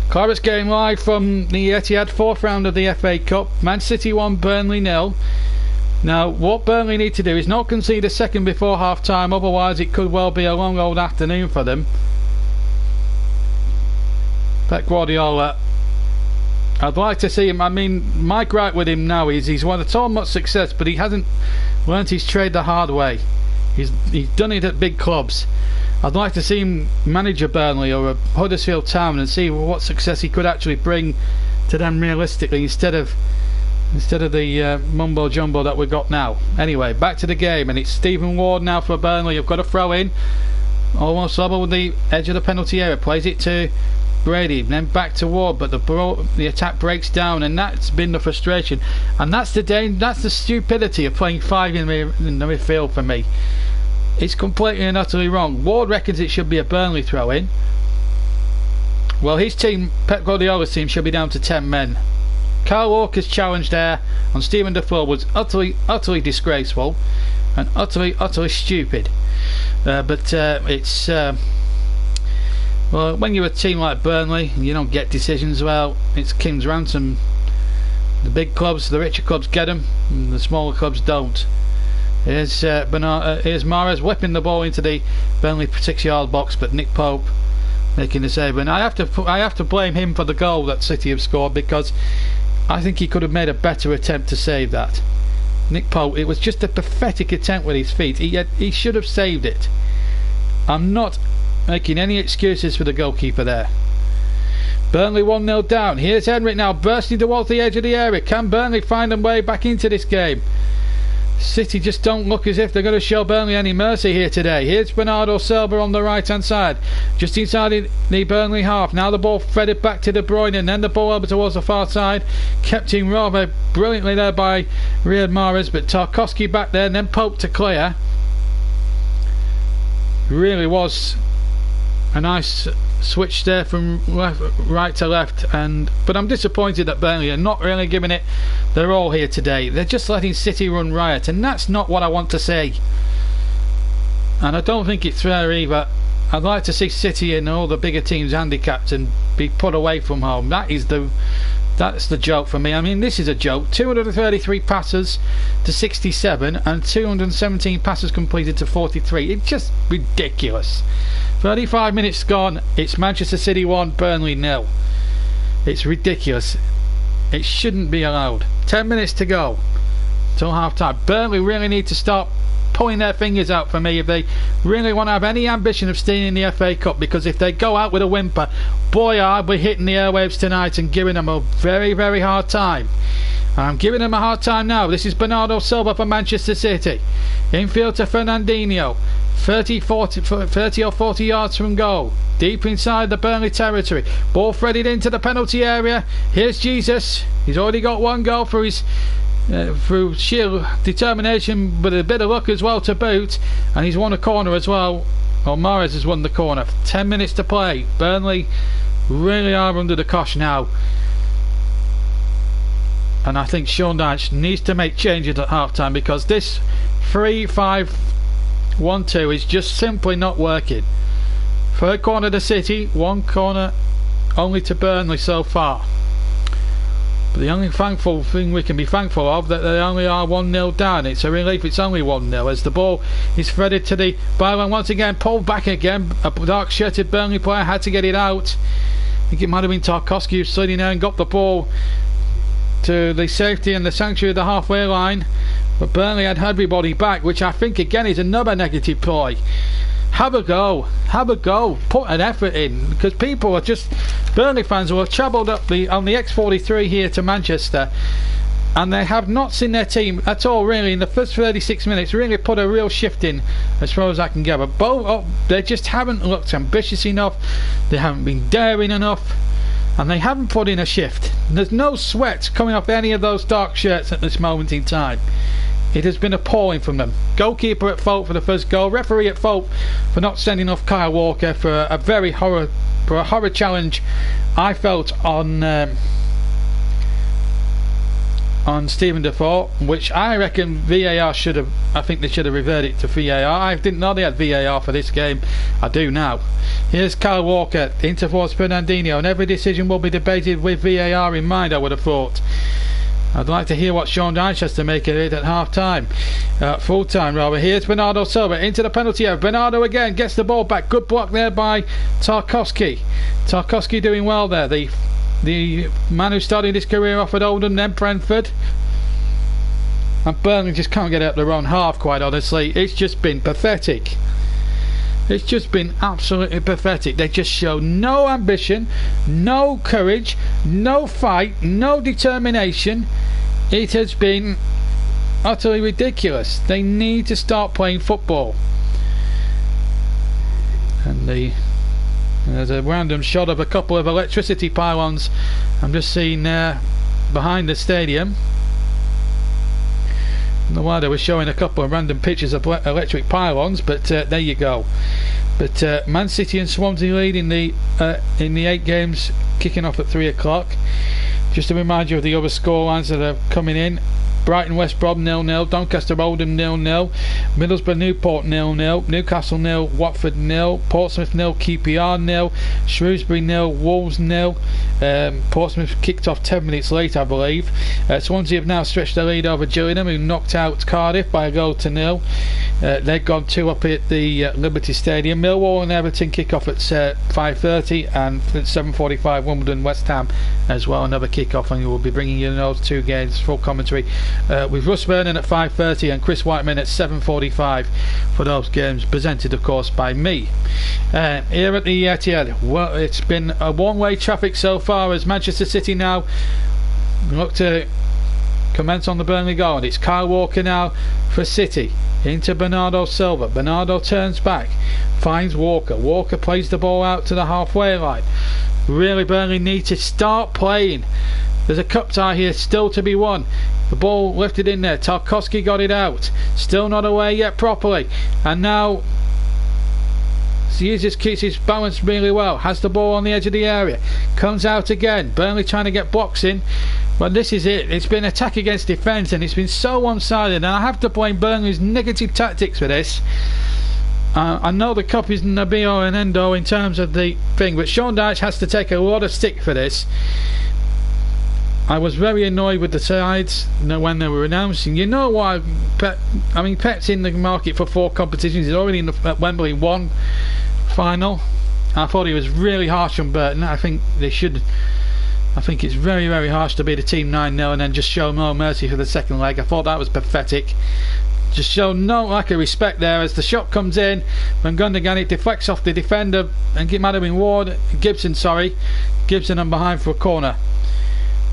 Claret's game live from the Etihad, 4th round of the FA Cup. Man City 1, Burnley 0. Now, what Burnley need to do is not concede a second before half time, otherwise it could well be a long old afternoon for them. Pep Guardiola, I'd like to see him. I mean, my gripe with him now is he's won so much success, but he hasn't learnt his trade the hard way. He's done it at big clubs. I'd like to see him manage a Burnley or a Huddersfield Town and see what success he could actually bring to them realistically, instead of the mumbo jumbo that we've got now. Anyway, back to the game, and it's Stephen Ward now for Burnley. You've got a throw in, almost level with the edge of the penalty area, plays it to Brady, then back to Ward, but the attack breaks down, and that's been the frustration, and that's the stupidity of playing 5 in the midfield for me. It's completely and utterly wrong. Ward reckons it should be a Burnley throw in. Well, his team, Pep Guardiola's team, should be down to 10 men. Kyle Walker's challenge there on Stephen Defoe was utterly disgraceful and utterly stupid. But it's well, when you're a team like Burnley and you don't get decisions, well, it's King's ransom. The big clubs, the richer clubs get them, and the smaller clubs don't. Here's Mahrez whipping the ball into the Burnley 6-yard box, but Nick Pope making the save. And I have to blame him for the goal that City have scored, because I think he could have made a better attempt to save that. Nick Pope, it was just a pathetic attempt with his feet. He should have saved it. I'm not making any excuses for the goalkeeper there. Burnley 1-0 down. Here's Henrik now bursting towards the edge of the area. Can Burnley find a way back into this game? City just don't look as if they're going to show Burnley any mercy here today. Here's Bernardo Silva on the right hand side, just inside the Burnley half. Now the ball threaded back to De Bruyne, and then the ball over towards the far side, kept in rather brilliantly there by Riyad Mahrez, but Tarkowski back there, and then Pope to clear. Really was a nice switch there from right to left, but I'm disappointed that Burnley are not really giving it their all here today. They're just letting City run riot, and that's not what I want to see, and I don't think it's fair either. I'd like to see City and all the bigger teams handicapped and be put away from home. That's the joke for me. I mean, this is a joke. 233 passes to 67 and 217 passes completed to 43. It's just ridiculous. 35 minutes gone. It's Manchester City 1, Burnley 0. It's ridiculous. It shouldn't be allowed. 10 minutes to go till half time. Burnley really need to start pulling their fingers out for me if they really want to have any ambition of staying in the FA Cup, because if they go out with a whimper, boy, I'll be hitting the airwaves tonight and giving them a very, very hard time. I'm giving them a hard time now. This is Bernardo Silva for Manchester City. Infield to Fernandinho. 30 or 40 yards from goal, deep inside the Burnley territory. Ball threaded into the penalty area. Here's Jesus. He's already got one goal for his through sheer determination, but a bit of luck as well to boot, and he's won a corner as well. Well, Mahrez has won the corner. 10 minutes to play. Burnley really are under the cosh now, and I think Sean Dyche needs to make changes at half time, because this 3-5-1-2 is just simply not working. Third corner to City, one corner only to Burnley so far. But the only thankful thing we can be thankful of that they only are 1-0 down. It's a relief it's only 1-0 as the ball is threaded to the byline once again, pulled back again. A dark shirted Burnley player had to get it out. I think it might have been Tarkowski who slid in there and got the ball to the safety and the sanctuary of the halfway line. But Burnley had everybody back, which I think again is another negative play. Have a go, put an effort in, because people are just, Burnley fans will have travelled up on the X43 here to Manchester, and they have not seen their team at all really in the first 36 minutes really put a real shift in, as far as I can gather. They just haven't looked ambitious enough, they haven't been daring enough, and they haven't put in a shift. There's no sweat coming off any of those dark shirts at this moment in time. It has been appalling from them. Goalkeeper at fault for the first goal. Referee at fault for not sending off Kyle Walker for a horror challenge I felt on Stephen Defoe, which I reckon VAR should have. I think they should have reverted it to VAR. I didn't know they had VAR for this game. I do now. Here's Kyle Walker in towards Fernandinho, and every decision will be debated with VAR in mind, I would have thought. I'd like to hear what Sean Dyche has to make of it at half-time. Full-time, rather. Here's Bernardo Silva into the penalty area. Bernardo again gets the ball back. Good block there by Tarkowski. Tarkowski doing well there. The man who started his career off at Oldham, then Brentford. And Burnley just can't get out their own half, quite honestly. It's just been pathetic. It's just been absolutely pathetic. They just show no ambition, no courage, no fight, no determination. It has been utterly ridiculous. They need to start playing football. And there's a random shot of a couple of electricity pylons I'm just seeing there behind the stadium. I don't know why they were showing a couple of random pictures of electric pylons, but there you go. But Man City and Swansea lead in the 8 games, kicking off at 3 o'clock. Just to remind you of the other scorelines that are coming in. Brighton West Brom 0-0, Doncaster Oldham 0-0, Middlesbrough Newport 0-0, Newcastle 0, Watford 0, Portsmouth 0, QPR 0, Shrewsbury 0, Wolves 0. Portsmouth kicked off 10 minutes late, I believe. Swansea have now stretched their lead over Gillingham, who knocked out Cardiff by 1-0. They've gone 2 up at the Liberty Stadium. Millwall and Everton kick off at 5:30, and at 7:45 Wimbledon West Ham as well, another kick off, and we'll be bringing you those 2 games full commentary with Russ Vernon at 5:30 and Chris Whiteman at 7:45 for those games, presented of course by me. Here at the Etihad, well, it's been a one-way traffic so far as Manchester City now look to commence on the Burnley goal, and it's Kyle Walker now for City into Bernardo Silva. Bernardo turns back, finds Walker. Walker plays the ball out to the halfway line. Really, Burnley need to start playing. There's a cup tie here still to be won. The ball lifted in there. Tarkowski got it out. Still not away yet properly. And now Jesus keeps his balance really well. Has the ball on the edge of the area. Comes out again. Burnley trying to get blocks in. But this is it. It's been attack against defence, and it's been so one-sided. And I have to blame Burnley's negative tactics for this. I know the cup isn't a be-all and end-all in terms of the thing, but Sean Dyche has to take a lot of stick for this. I was very annoyed with the sides when they were announcing. You know why? Pep's in the market for 4 competitions. He's already at Wembley 1 final. I thought he was really harsh on Burton. I think it's very, very harsh to beat a team 9-0 and then just show no mercy for the second leg. I thought that was pathetic. Just show no lack of respect there as the shot comes in. Van Gundogan, it deflects off the defender and it might have been Gibson and behind for a corner.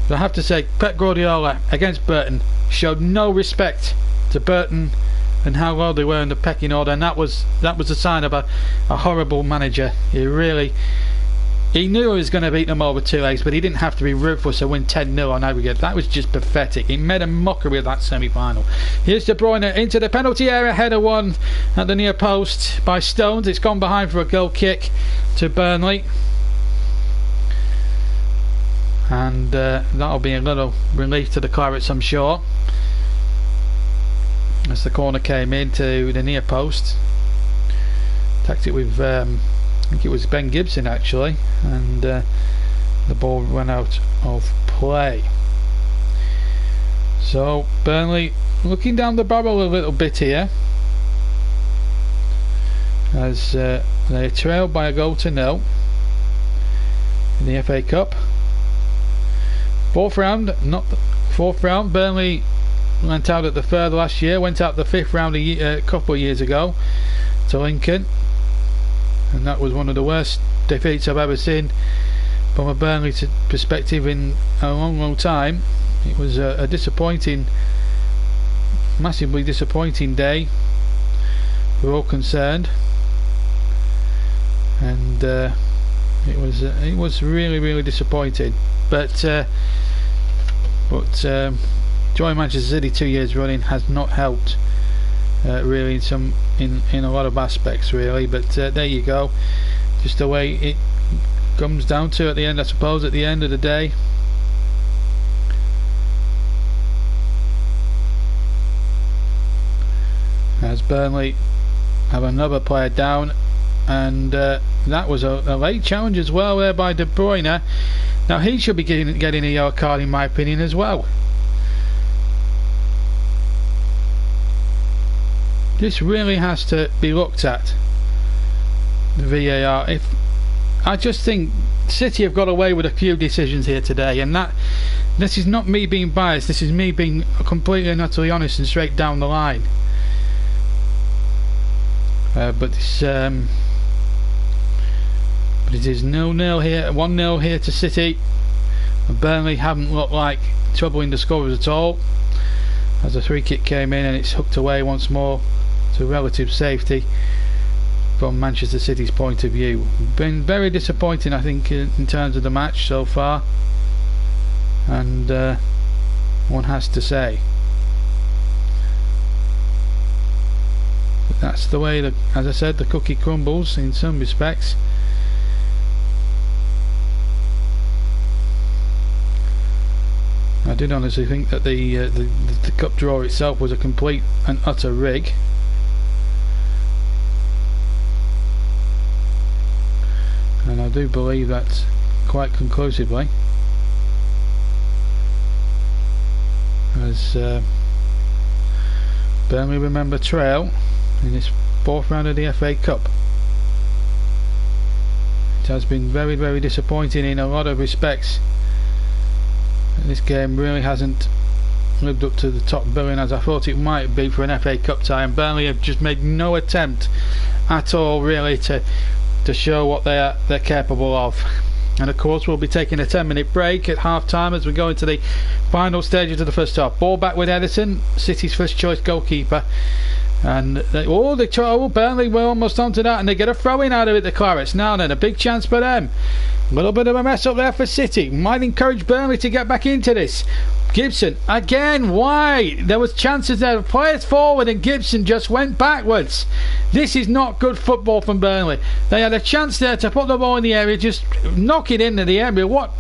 But I have to say, Pep Guardiola against Burton showed no respect to Burton and how well they were in the pecking order, and that was a sign of a horrible manager. He knew he was going to beat them over 2 legs, but he didn't have to be ruthless and win 10-0 on aggregate. That was just pathetic. He made a mockery of that semi-final. Here's De Bruyne into the penalty area. Header won at the near post by Stones. It's gone behind for a goal kick to Burnley. And that'll be a little relief to the Clarets, I'm sure, as the corner came into the near post. Tacked it with I think it was Ben Gibson actually, and The ball ran out of play. So Burnley looking down the barrel a little bit here, as they trailed by a goal to nil in the FA Cup. Fourth round, Burnley went out at the third last year, went out the fifth round a couple of years ago to Lincoln, and that was one of the worst defeats I've ever seen from a Burnley perspective in a long time. It was a disappointing, massively disappointing day. We're all concerned, and it was really disappointing. But joining Manchester City 2 years running has not helped really in a lot of aspects really. But there you go, just the way it comes down to at the end, I suppose, at the end of the day. As Burnley have another player down, and that was a late challenge as well there by De Bruyne. Now he should be getting a yellow card in my opinion as well. This really has to be looked at, the VAR. I just think City have got away with a few decisions here today, and that this is not me being biased, this is me being completely and utterly honest and straight down the line. But it is 0-0 here, 1-0 here to City, and Burnley haven't looked like troubling the scorers at all, as a free kick came in and it's hooked away once more to relative safety from Manchester City's point of view. Been very disappointing, I think, in terms of the match so far, and one has to say. But that's the way, as I said, the cookie crumbles in some respects. I did honestly think that the cup draw itself was a complete and utter rig. And I do believe that quite conclusively, as Burnley, remember, trail in this fourth round of the FA Cup. It has been very disappointing in a lot of respects. This game really hasn't lived up to the top billing as I thought it might be for an FA Cup tie, and Burnley have just made no attempt at all really to show what they're capable of. And of course we'll be taking a 10-minute break at half time as we go into the final stages of the first half. Ball back with Edison, City's first choice goalkeeper, and Burnley were almost onto that, and they get a throw in out of it, the Clarets. Now then, a big chance for them. A little bit of a mess up there for City. Might encourage Burnley to get back into this. Gibson again, why? There was chances there, players forward, and Gibson just went backwards. This is not good football from Burnley. They had a chance there to put the ball in the area, just knock it into the area. What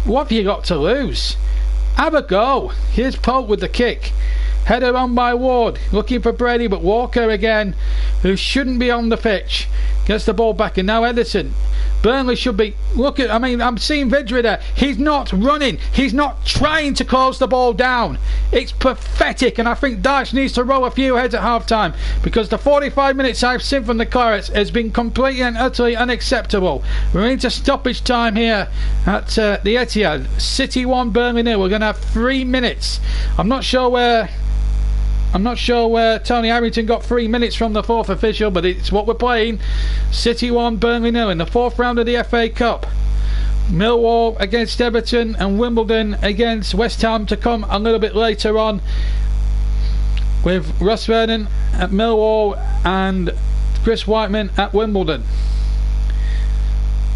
have you got to lose? Have a go. Here's Pope with the kick. Header on by Ward, looking for Brady, but Walker again, who shouldn't be on the pitch, gets the ball back, and now Edison. Burnley should be, I'm seeing Vidra there. He's not running, he's not trying to close the ball down. It's pathetic, and I think Dyche needs to roll a few heads at half time, because the 45 minutes I've seen from the Clarets has been completely and utterly unacceptable. We're into stoppage time here at the Etihad. City 1, Burnley 0. We're going to have 3 minutes. I'm not sure where Tony Harrington got 3 minutes from the fourth official, but it's what we're playing. City 1, Burnley 0 in the fourth round of the FA Cup. Millwall against Everton, and Wimbledon against West Ham to come a little bit later on, with Russ Vernon at Millwall and Chris Whiteman at Wimbledon.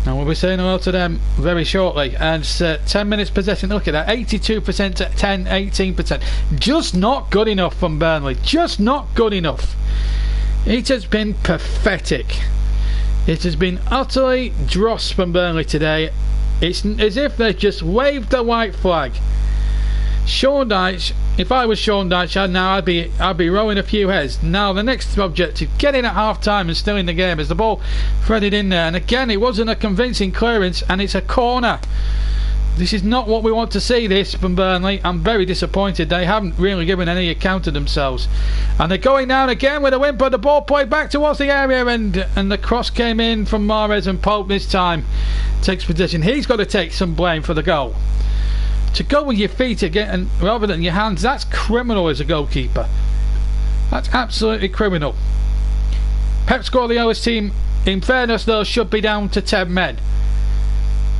And we'll be saying hello to them very shortly. And 10 minutes possession, look at that, 82% to 18%. Just not good enough from Burnley. Just not good enough. It has been pathetic. It has been utterly dross from Burnley today. It's as if they just waved the white flag. Sean Dyche if I was Sean Dyche now, I'd be rowing a few heads. Now the next objective, get in at half time and still in the game, as the ball threaded in there, and again it wasn't a convincing clearance, and it's a corner. This is not what we want to see this from Burnley. I'm very disappointed. They haven't really given any account of themselves. And they're going down again with a whimper. The ball played back towards the area, and the cross came in from Mahrez, and Pope this time takes position. He's got to take some blame for the goal. To go with your feet again rather than your hands, that's criminal as a goalkeeper. That's absolutely criminal. Pep Guardiola's team, in fairness though, should be down to 10 men.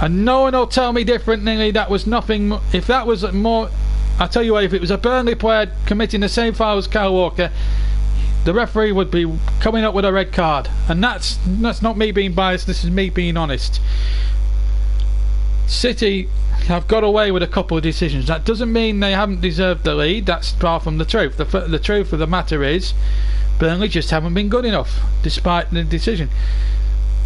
And no one will tell me differently. That was nothing. If that was more, I'll tell you what, if it was a Burnley player committing the same foul as Kyle Walker, the referee would be coming up with a red card. And that's not me being biased, this is me being honest. City have got away with a couple of decisions. That doesn't mean they haven't deserved the lead. That's far from the truth. The truth of the matter is Burnley just haven't been good enough despite the decision.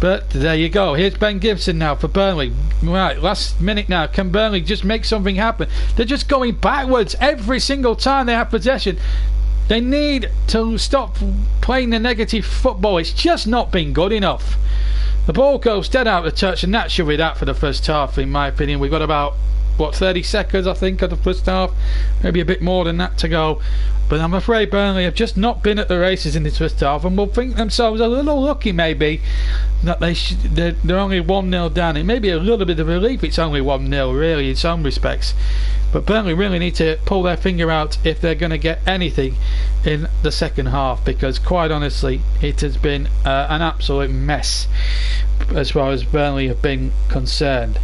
But there you go. Here's Ben Gibson now for Burnley. Right, last minute now. Can Burnley just make something happen? They're just going backwards every single time they have possession. They need to stop playing the negative football. It's just not been good enough. The ball goes dead out of touch, and that should be that for the first half, in my opinion. We've got about, 30 seconds, I think, of the first half. Maybe a bit more than that to go. But I'm afraid Burnley have just not been at the races in this first half, and will think themselves a little lucky, maybe, that they're only 1-0 down. It may be a little bit of relief it's only 1-0, really, in some respects. But Burnley really need to pull their finger out if they're going to get anything in the second half, because quite honestly it has been an absolute mess as far as Burnley have been concerned.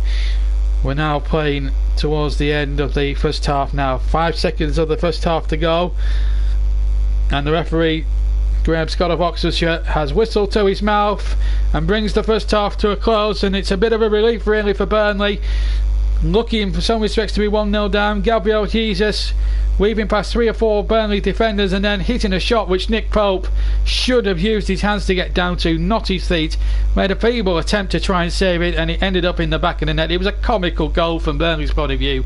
We're now playing towards the end of the first half now. 5 seconds of the first half to go, and the referee, Graham Scott of Oxfordshire, has whistled to his mouth and brings the first half to a close, and it's a bit of a relief really for Burnley. Lucky in some respects to be 1-0 down. Gabriel Jesus weaving past 3 or 4 Burnley defenders and then hitting a shot which Nick Pope should have used his hands to get down to, not his feet. Made a feeble attempt to try and save it, and it ended up in the back of the net. It was a comical goal from Burnley's point of view,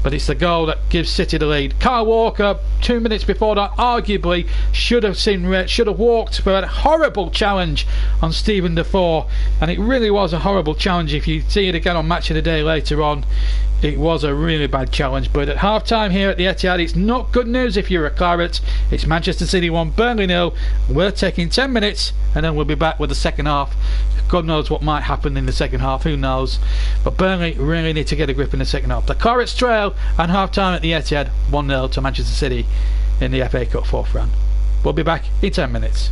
but it's the goal that gives City the lead. Kyle Walker, 2 minutes before that, arguably should have walked for a horrible challenge on Stephen Defoe, and it really was a horrible challenge. If you see it again on Match of the Day later on, it was a really bad challenge. But at half time here at the Etihad, it's not good news if you're a Claret. It's Manchester City 1, Burnley 0. We're taking 10 minutes and then we'll be back with the second half. God knows what might happen in the second half, who knows. But Burnley really need to get a grip in the second half. The Clarets trail and half time at the Etihad, 1-0 to Manchester City in the FA Cup 4th round. We'll be back in 10 minutes.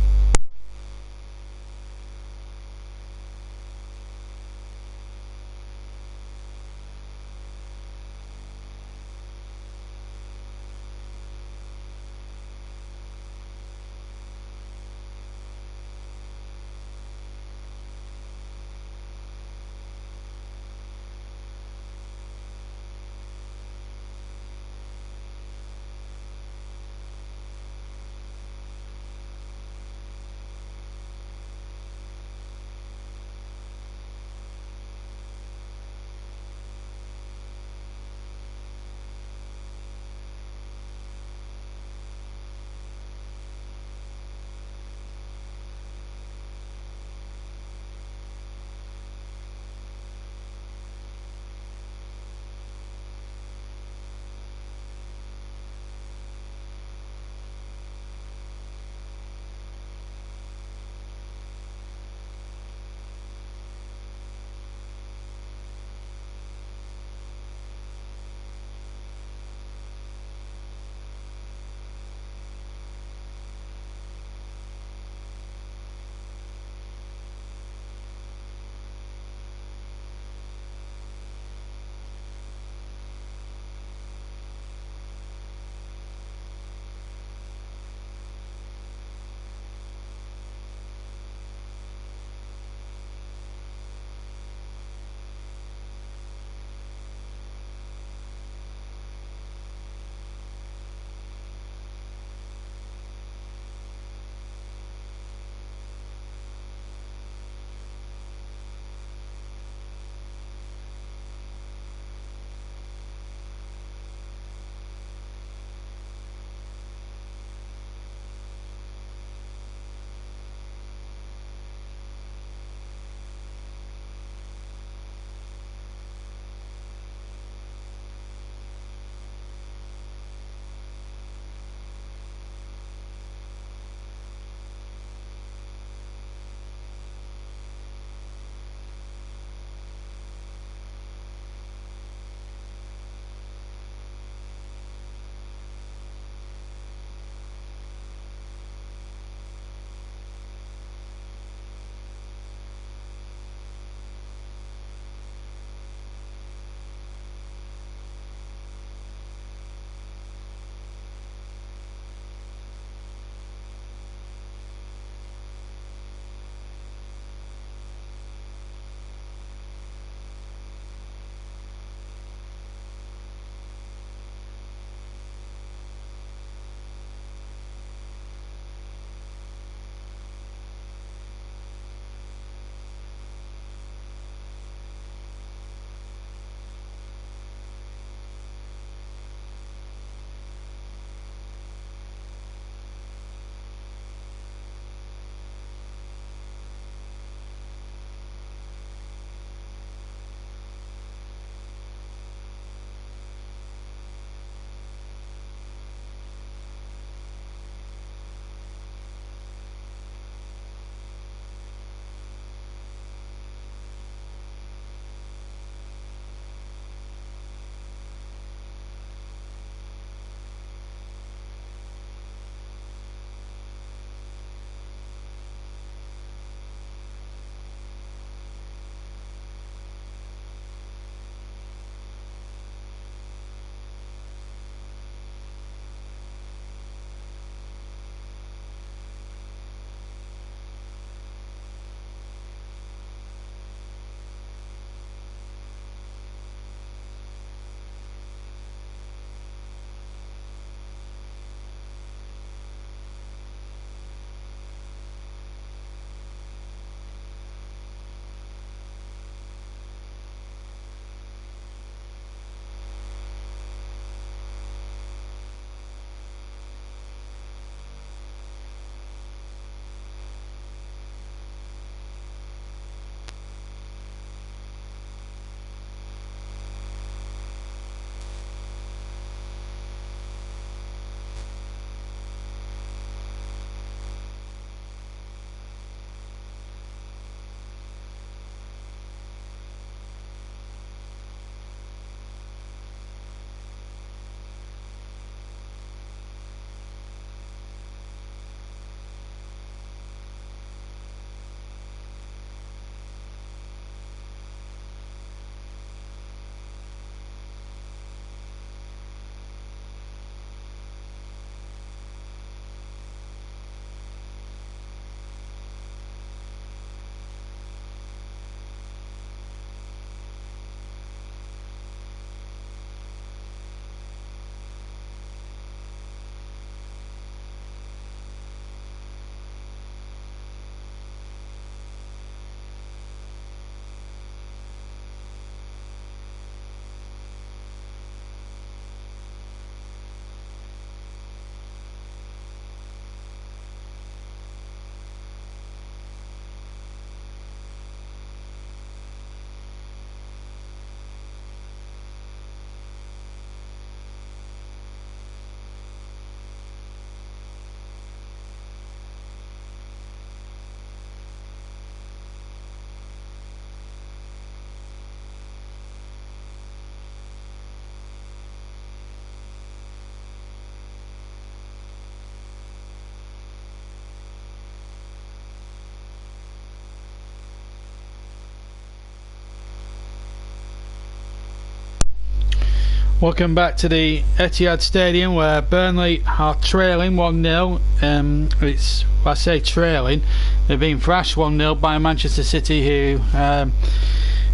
Welcome back to the Etihad Stadium, where Burnley are trailing 1-0. I say trailing, they're being thrashed 1-0 by Manchester City, who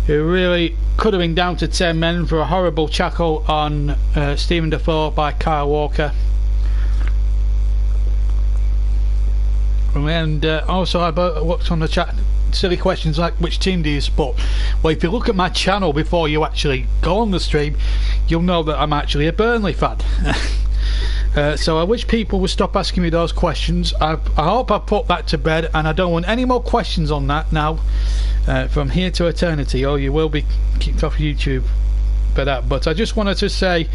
really could have been down to 10 men for a horrible tackle on Stephen Defoe by Kyle Walker. And also, I looked on the chat, silly questions like, which team do you support? Well, if you look at my channel before you actually go on the stream, you'll know that I'm actually a Burnley fan. So I wish people would stop asking me those questions. I hope I've put that to bed, and I don't want any more questions on that now from here to eternity, or you will be kicked off YouTube for that. But I just wanted to say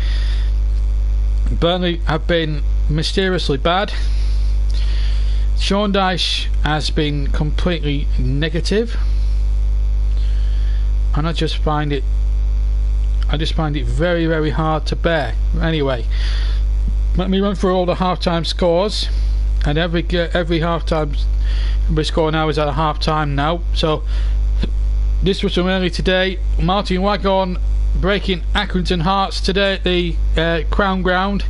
Burnley have been mysteriously bad. Sean Dyche has been completely negative, and I just find it very, very hard to bear. Anyway, let me run through all the half-time scores, and every score now is at a half-time now. So this was from early today. Martin Waghorn breaking Accrington Hearts today at the Crown Ground.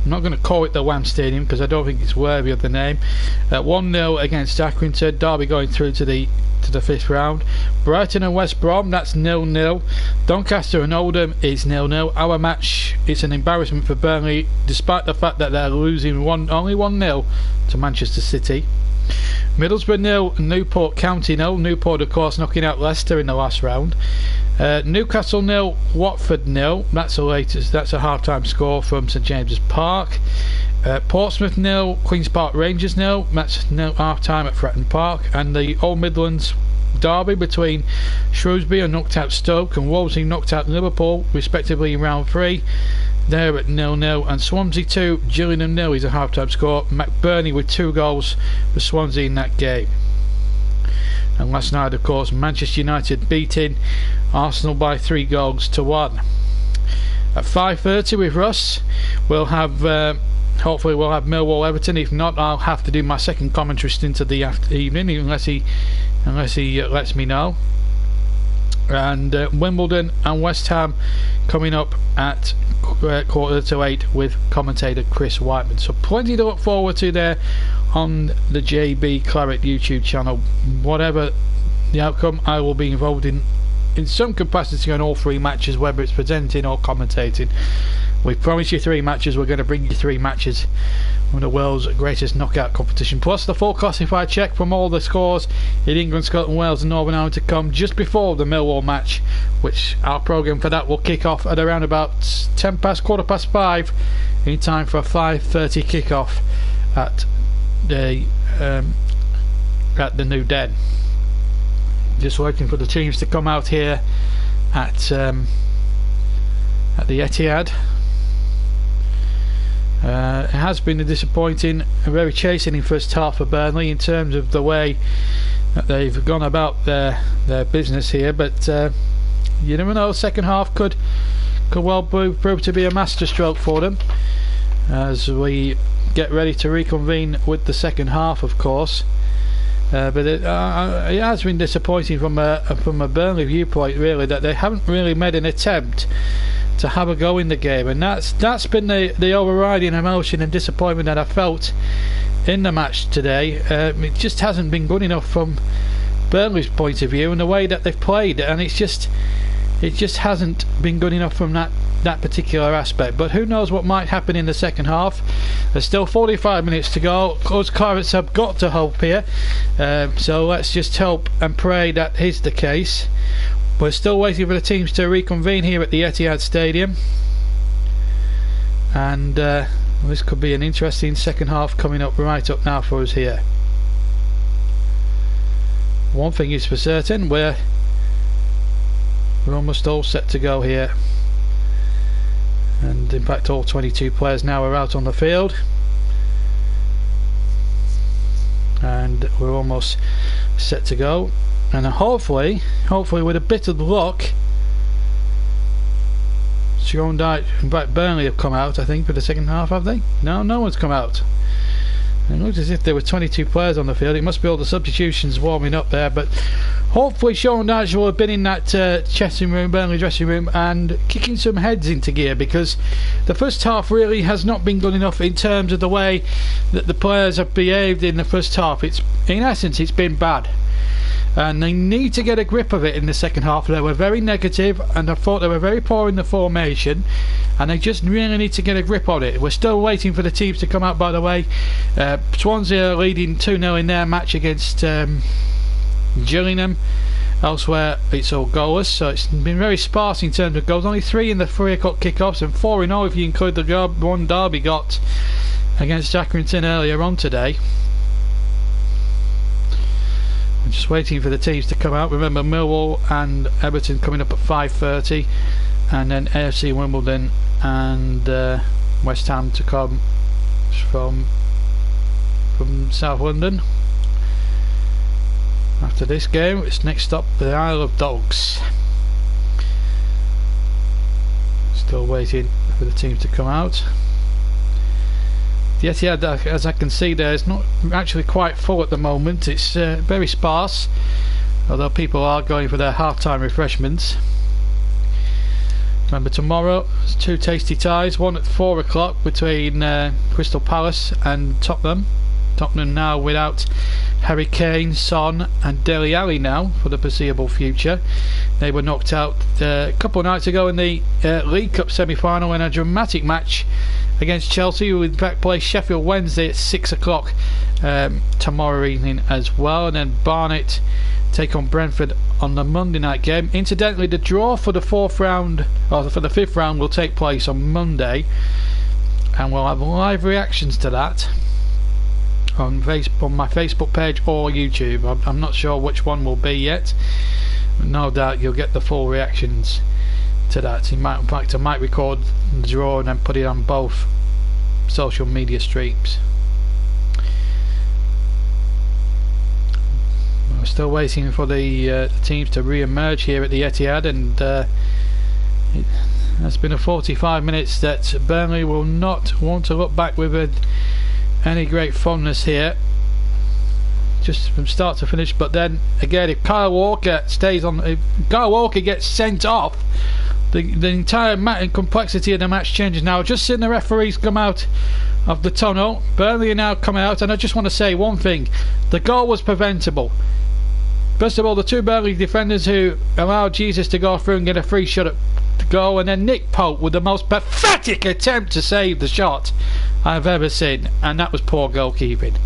I'm not going to call it the Wham Stadium because I don't think it's worthy of the name. 1-0 against Accrington. Derby going through to the 5th round. Brighton and West Brom, that's 0-0. Doncaster and Oldham is 0-0. Our match is an embarrassment for Burnley, despite the fact that they're losing only 1-0 to Manchester City. Middlesbrough 0, Newport County 0. Newport, of course, knocking out Leicester in the last round. Newcastle 0, Watford 0. That's the latest. That's a half-time score from St James's Park. Portsmouth 0, Queen's Park Rangers 0. That's half-time at Fratton Park. And the Old Midlands derby between Shrewsbury, who knocked out Stoke, and Wolseley knocked out Liverpool, respectively, in round 3. They're at 0-0. And Swansea 2, Gillingham 0 is a half-time score. McBurney with 2 goals for Swansea in that game. And last night, of course, Manchester United beating Arsenal by 3-1. At 5:30 with Russ, we'll have hopefully we'll have Millwall Everton. If not, I'll have to do my second commentary stint of the evening, unless he lets me know. And Wimbledon and West Ham coming up at 7:45 with commentator Chris Whiteman. So plenty to look forward to there on the JB Claret YouTube channel. Whatever the outcome, I will be involved in some capacity on all 3 matches, whether it's presenting or commentating. We promised you 3 matches. We're going to bring you 3 matches from the world's greatest knockout competition, plus the full classified check from all the scores in England, Scotland, Wales and Northern Ireland to come just before the Millwall match, which our programme for that will kick off at around about 5:10 in time for a 5:30 kick-off at the New Den. Just waiting for the teams to come out here at the Etihad. It has been a disappointing and very chastening first half for Burnley in terms of the way that they've gone about their business here, but you never know, second half could well prove to be a masterstroke for them as we get ready to reconvene with the second half, of course. But it has been disappointing from a Burnley viewpoint, really, that they haven't really made an attempt to have a go in the game, and that's been the overriding emotion and disappointment that I felt in the match today. It just hasn't been good enough from Burnley's point of view, and the way that they've played, and it just hasn't been good enough from that particular aspect. But who knows what might happen in the second half. There's still 45 minutes to go. Us Clarets have got to hope here, so let's just hope and pray that is the case. We're still waiting for the teams to reconvene here at the Etihad Stadium, and this could be an interesting second half coming up right up now for us here. One thing is for certain, we're almost all set to go here, and in fact all 22 players now are out on the field, and we're almost set to go. And hopefully with a bit of luck, Sean Dyche, in fact Burnley have come out, I think, for the second half, have they? No one's come out. It looked as if there were 22 players on the field. It must be all the substitutions warming up there, but hopefully Sean Dyche will have been in that dressing room, Burnley dressing room, and kicking some heads into gear, because the first half really has not been good enough in terms of the way that the players have behaved in the first half. It's, in essence, it's been bad. And they need to get a grip of it in the second half. They were very negative, and I thought they were very poor in the formation, and they just really need to get a grip on it. We're still waiting for the teams to come out, by the way. Swansea are leading 2-0 in their match against Gillingham. Elsewhere it's all goalless, so it's been very sparse in terms of goals. Only 3 in the 3 o'clock kickoffs, and 4 in all if you include the one Derby got against Accrington earlier on today. I'm just waiting for the teams to come out. Remember, Millwall and Everton coming up at 5:30, and then AFC Wimbledon and West Ham to come from South London. After this game, it's next stop the Isle of Dogs. Still waiting for the teams to come out. The Etihad, as I can see there, is not actually quite full at the moment. It's very sparse, although people are going for their half-time refreshments. Remember, tomorrow there's 2 tasty ties, one at 4 o'clock between Crystal Palace and Tottenham. Tottenham now without Harry Kane, Son and Dele Alli now for the foreseeable future. They were knocked out a couple of nights ago in the League Cup semi-final in a dramatic match against Chelsea, who in fact play Sheffield Wednesday at 6 o'clock tomorrow evening as well. And then Barnet take on Brentford on the Monday night game. Incidentally, the draw for the 4th round, or for the 5th round, will take place on Monday, and we'll have live reactions to that on my Facebook page or YouTube. I'm not sure which one will be yet, but no doubt you'll get the full reactions to that. In fact, I might record the draw and then put it on both social media streams. We're still waiting for the teams to re-emerge here at the Etihad, and it has been a 45 minutes that Burnley will not want to look back with any great fondness here, just from start to finish. But then again, if Kyle Walker gets sent off, the entire complexity of the match changes. Now, I've just seen the referees come out of the tunnel. Burnley are now coming out, and I just want to say one thing: the goal was preventable. First of all, the 2 Burnley defenders who allowed Jesus to go through and get a free shot at the goal, and then Nick Pope with the most pathetic attempt to save the shot I've ever seen, and that was poor goalkeeping.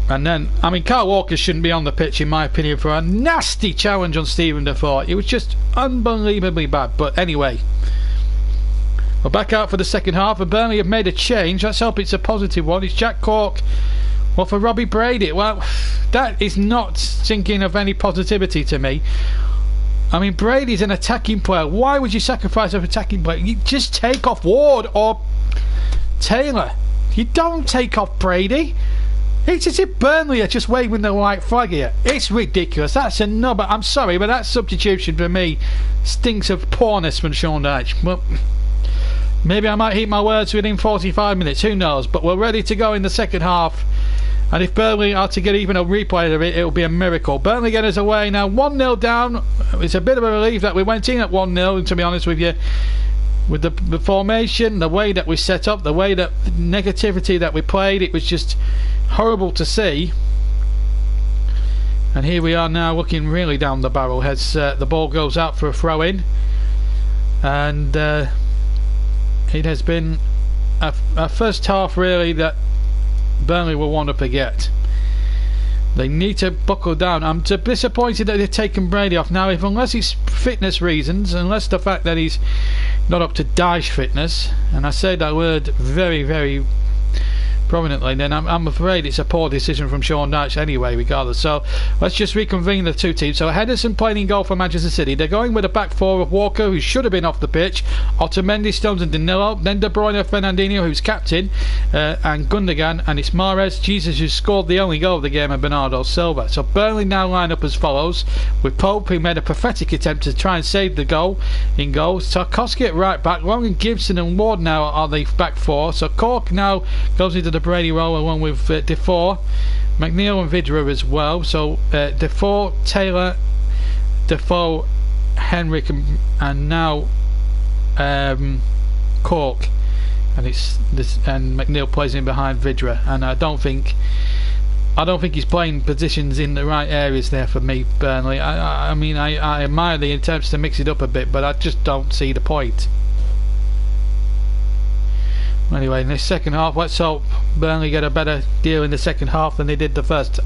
And then, I mean, Kyle Walker shouldn't be on the pitch, in my opinion, for a nasty challenge on Stephen Defoe. It was just unbelievably bad. But anyway, we're back out for the second half, and Burnley have made a change. Let's hope it's a positive one. It's Jack Cork, well, for Robbie Brady. Well, that is not thinking of any positivity to me. I mean, Brady's an attacking player. Why would you sacrifice an attacking player? You just take off Ward or Taylor. You don't take off Brady. It's as if Burnley are just waving the white flag here. It's ridiculous. That's another. I'm sorry, but that substitution for me stinks of poorness from Sean Dyche. Well, maybe I might heed my words within 45 minutes. Who knows? But we're ready to go in the second half. And if Burnley are to get even a replay of it, it'll be a miracle. Burnley get us away now, 1-0 down. It's a bit of a relief that we went in at 1-0, to be honest with you. With the formation, the way that we set up, the way that the negativity that we played, it was just horrible to see. And here we are now, looking really down the barrel as the ball goes out for a throw-in. And it has been a first half really that Burnley will want to forget. They need to buckle down. I'm disappointed that they've taken Brady off now. If unless it's fitness reasons, unless the fact that he's not up to Dyche fitness, and I say that word very, very prominently, then I'm afraid it's a poor decision from Sean Dyche anyway, regardless. So let's just reconvene the two teams. So Henderson playing in goal for Manchester City. They're going with a back four of Walker, who should have been off the pitch, Otamendi, Stones and Danilo, then De Bruyne, Fernandinho, who's captain, and Gundogan, and it's Mahrez, Jesus, who scored the only goal of the game, and Bernardo Silva. So Burnley now line up as follows, with Pope, who made a pathetic attempt to try and save the goal in goal. Tarkowski at right back, Long and Gibson and Ward now are the back four. So Cork now goes into the Brady role along with Defoe, McNeil and Vidra as well. So Defoe, Taylor, Defoe, Henrik and now Cork, and it's this, and McNeil plays in behind Vidra, and I don't think he's playing positions in the right areas there for me, Burnley. I mean I admire the attempts to mix it up a bit, but I just don't see the point. Anyway, in this second half, let's hope Burnley get a better deal in the second half than they did the first.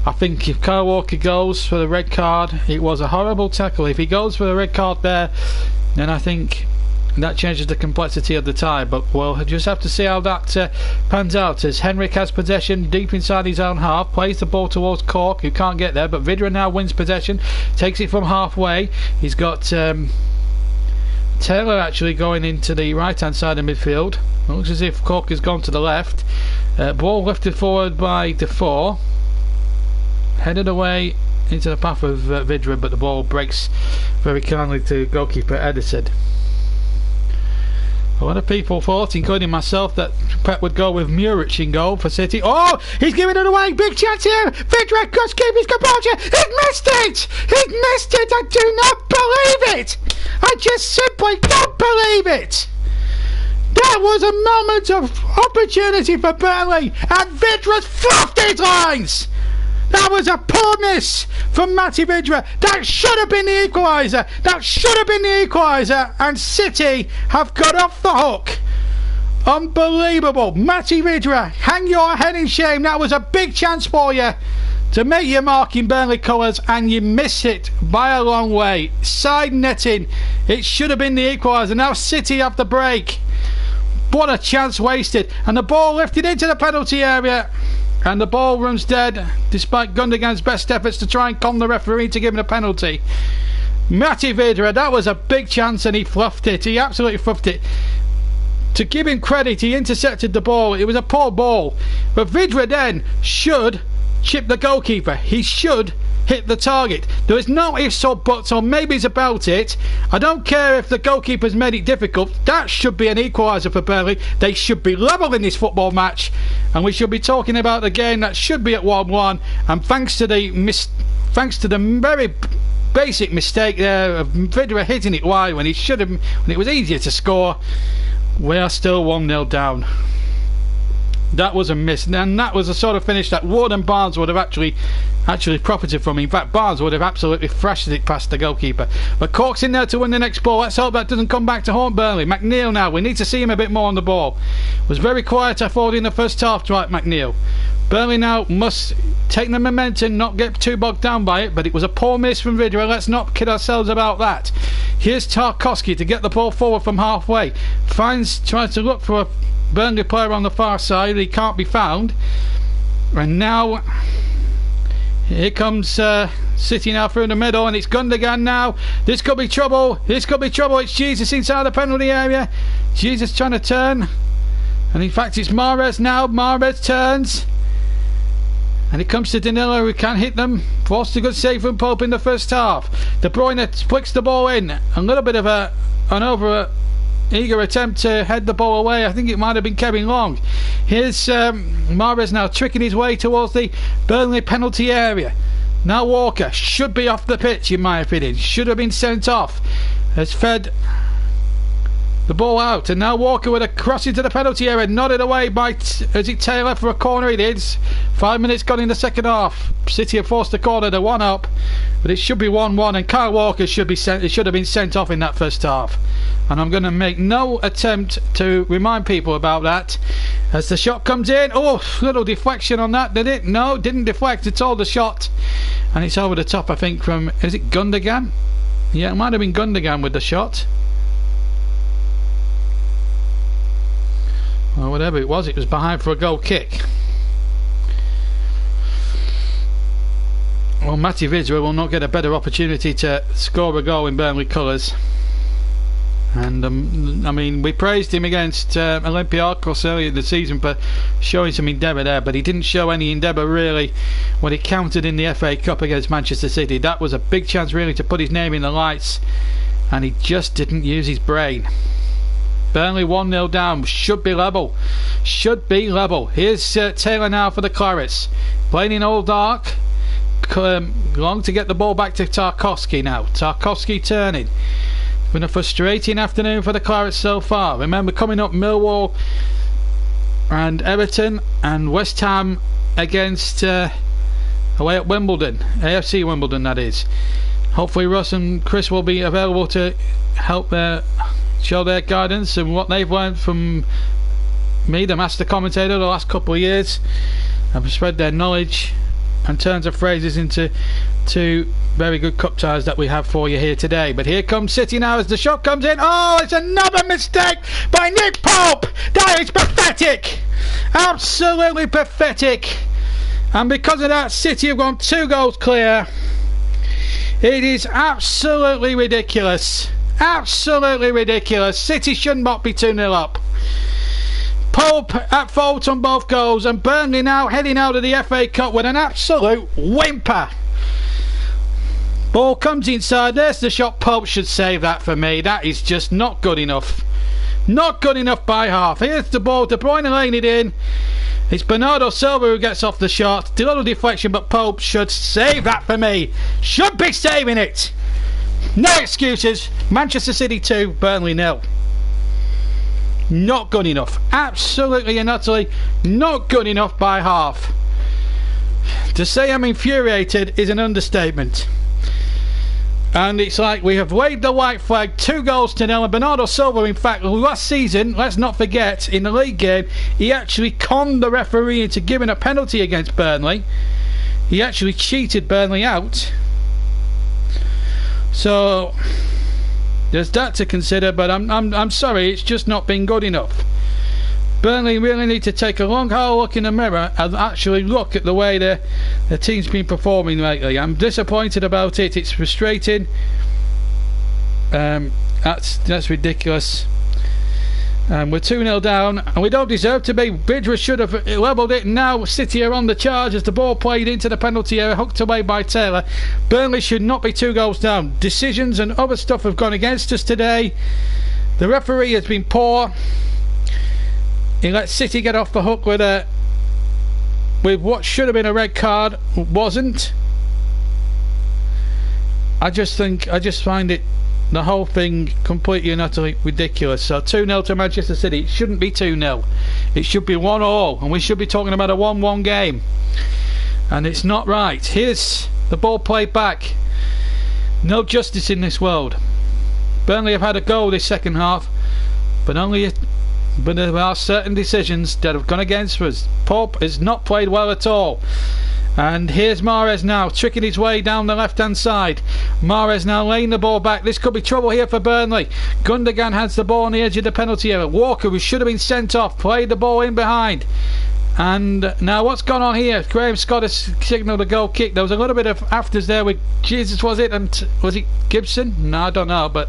I think if Kyle Walker goes for the red card, it was a horrible tackle. If he goes for the red card there, then I think that changes the complexity of the tie, but we'll just have to see how that pans out, as Henrik has possession deep inside his own half, plays the ball towards Cork, who can't get there, but Vidra now wins possession, takes it from halfway. He's got Taylor actually going into the right hand side of midfield. It looks as if Cork has gone to the left. Ball lifted forward by Defoe, headed away into the path of Vidra, but the ball breaks very kindly to goalkeeper Ederson. A lot of people thought, including myself, that Pep would go with Muric in goal for City. Oh, he's giving it away! Big chance here! Vidra could keep his composure! He missed it! He missed it! I do not believe it! I just simply don't believe it! That was a moment of opportunity for Burnley, and Vidra's fluffed his lines! That was a poor miss from Matty Vidra. That should have been the equaliser. That should have been the equaliser, and City have got off the hook. Unbelievable. Matty Vidra, hang your head in shame. That was a big chance for you to make your mark in Burnley colours, and you miss it by a long way. Side netting. It should have been the equaliser. Now City have the break. What a chance wasted. And the ball lifted into the penalty area, and the ball runs dead despite Gundogan's best efforts to try and con the referee to give him a penalty. Matty Vidra, that was a big chance and he fluffed it. He absolutely fluffed it. To give him credit, he intercepted the ball. It was a poor ball, but Vidra then should chip the goalkeeper. He should hit the target. There is no ifs or buts or maybes about it. I don't care if the goalkeeper's made it difficult. That should be an equaliser for Burnley. They should be level in this football match, and we should be talking about a game that should be at 1-1. And thanks to the very basic mistake there of Vidra hitting it wide when he should have, when it was easier to score, we are still 1-0 down. That was a miss, and that was the sort of finish that Ward and Barnes would have actually profited from. In fact, Barnes would have absolutely thrashed it past the goalkeeper. But Cork's in there to win the next ball. Let's hope that doesn't come back to haunt Burnley. McNeil now, we need to see him a bit more on the ball. Was very quiet, I thought, in the first half, right, McNeil. Burnley now must take the momentum, not get too bogged down by it, but it was a poor miss from Vidra. Let's not kid ourselves about that. Here's Tarkowski to get the ball forward from halfway. Tries to look for a Burnley player on the far side. He can't be found, and now here comes City now through the middle, and it's Gundogan now. This could be trouble. This could be trouble. It's Jesus inside the penalty area. Jesus trying to turn, and in fact it's Mahrez now. Mahrez turns, and it comes to Danilo, who can't hit them. Forced a good save from Pope in the first half. De Bruyne flicks the ball in. A little bit of an eager attempt to head the ball away. I think it might have been Kevin Long. Here's Mahrez now tricking his way towards the Burnley penalty area. Now Walker should be off the pitch, in my opinion. Should have been sent off. Has fed the ball out, and now Walker with a cross into the penalty area, nodded away by is it Taylor for a corner. It is. 5 minutes gone in the second half. City have forced the corner to 1-up, but it should be 1-1, and Kyle Walker should have been sent off in that first half. And I'm going to make no attempt to remind people about that as the shot comes in. Oh, little deflection on that, did it? No, didn't deflect at all, the shot, and it's over the top, I think, from, is it Gundogan? Yeah, it might have been Gundogan with the shot. or whatever it was behind for a goal kick. Well, Matty Vidra will not get a better opportunity to score a goal in Burnley colours. And I mean, we praised him against Olympiacos earlier in the season for showing some endeavour there, but he didn't show any endeavour really when it counted in the FA Cup against Manchester City. That was a big chance really to put his name in the lights, and he just didn't use his brain. Burnley 1-0 down, should be level. Should be level. Here's Taylor now for the Clarets, playing in Old Dark. Long to get the ball back to Tarkowski now. Tarkowski turning. It's been a frustrating afternoon for the Clarets so far. Remember, coming up Millwall and Everton and West Ham against away at Wimbledon, AFC Wimbledon that is. Hopefully Russ and Chris will be available to help show their guidance and what they've learned from me, the master commentator, the last couple of years, and spread their knowledge and turns of phrases into two very good cup ties that we have for you here today. But here comes City now as the shot comes in. Oh, it's another mistake by Nick Pope. That is pathetic, absolutely pathetic. And because of that, City have gone 2 goals clear. It is absolutely ridiculous, absolutely ridiculous. City should not be 2-0 up. Pope at fault on both goals, and Burnley now heading out of the FA Cup with an absolute whimper. Ball comes inside, there's the shot. Pope should save that for me. That is just not good enough. Not good enough by half. Here's the ball, De Bruyne laying it in. It's Bernardo Silva who gets off the shot. A little deflection, but Pope should save that for me. Should be saving it. No excuses. Manchester City 2, Burnley 0. Not good enough. Absolutely and utterly not good enough by half. To say I'm infuriated is an understatement. And it's like we have waved the white flag, 2 goals to 0. And Bernardo Silva, in fact, last season, let's not forget, in the league game, he actually conned the referee into giving a penalty against Burnley. He actually cheated Burnley out. So there's that to consider, but I'm sorry, it's just not been good enough. Burnley really need to take a long hard look in the mirror and actually look at the way the team's been performing lately. I'm disappointed about it. It's frustrating. That's ridiculous. We're 2-0 down, and we don't deserve to be. Vidra should have levelled it. Now City are on the charge as the ball played into the penalty area, hooked away by Taylor. Burnley should not be 2 goals down. Decisions and other stuff have gone against us today. The referee has been poor. He let City get off the hook with what should have been a red card. Wasn't. I just find it, the whole thing, completely and utterly ridiculous. So 2-0 to Manchester City. It shouldn't be 2-0. It should be 1-1, and we should be talking about a 1-1 game. And it's not right. Here's the ball played back. No justice in this world. Burnley have had a goal this second half, but there are certain decisions that have gone against us. Pope has not played well at all. And here's Mahrez now, tricking his way down the left-hand side. Mahrez now laying the ball back. This could be trouble here for Burnley. Gundogan has the ball on the edge of the penalty area. Walker, who should have been sent off, played the ball in behind. And now what's gone on here? Graham Scott has signalled a goal kick. There was a little bit of afters there with Jesus, was it? And was it Gibson? No, I don't know, but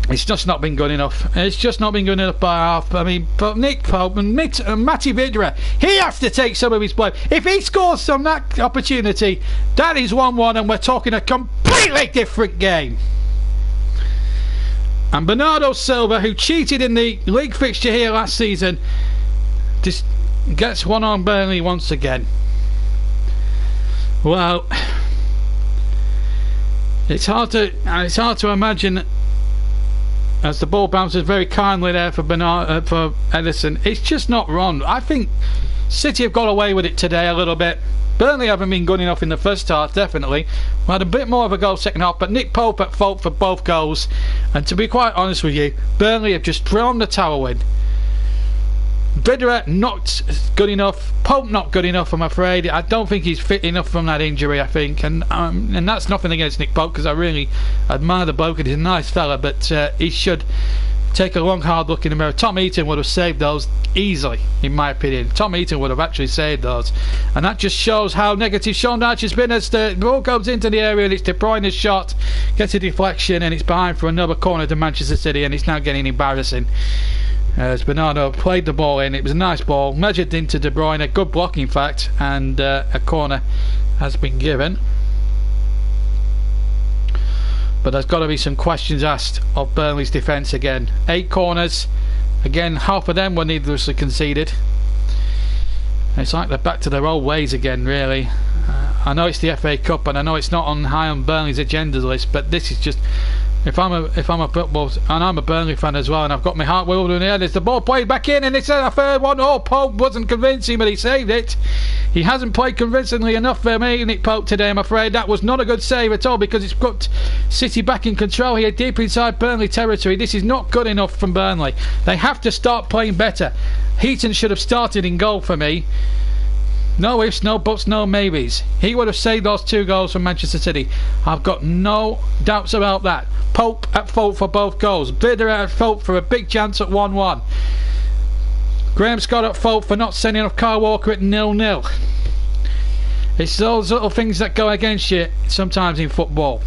it's just not been good enough. It's just not been good enough by half. I mean, but Nick Pope and Matty Vidra, he has to take some of his blame. If he scores from that opportunity, that is 1-1, and we're talking a completely different game. And Bernardo Silva, who cheated in the league fixture here last season, just gets one on Burnley once again. Well, it's hard to imagine. As the ball bounces very kindly there for Edison, it's just not wrong. I think City have got away with it today a little bit. Burnley haven't been good enough in the first half, definitely. We had a bit more of a goal second half, but Nick Pope at fault for both goals. And to be quite honest with you, Burnley have just thrown the towel in. Vidra not good enough. Pope not good enough, I'm afraid. I don't think he's fit enough from that injury, I think. And that's nothing against Nick Pope, because I really admire the bloke and he's a nice fella, but he should take a long hard look in the mirror. Tom Eaton would have saved those easily, in my opinion. Tom Eaton would have actually saved those, and that just shows how negative Sean Dyche has been as the ball goes into the area and it's De Bruyne's shot, gets a deflection and it's behind for another corner to Manchester City, and it's now getting embarrassing. As Bernardo played the ball in, it was a nice ball, measured into De Bruyne, good block in fact, and a corner has been given. But there's got to be some questions asked of Burnley's defence again. 8 corners, again half of them were needlessly conceded. It's like they're back to their old ways again, really. I know it's the FA Cup and I know it's not on high on Burnley's agenda list, but this is just, if I'm a football, and I'm a Burnley fan as well, and I've got my heart wheeled in the air, there's the ball played back in, and it's a third one. Oh, Pope wasn't convincing, but he saved it. He hasn't played convincingly enough for me, Nick Pope, today, I'm afraid. That was not a good save at all, because it's put City back in control here, deep inside Burnley territory. This is not good enough from Burnley. They have to start playing better. Heaton should have started in goal for me. No ifs, no buts, no maybes. He would have saved those 2 goals from Manchester City. I've got no doubts about that. Pope at fault for both goals. Vida at fault for a big chance at 1-1. Graham Scott at fault for not sending off Kyle Walker at 0-0. It's those little things that go against you sometimes in football.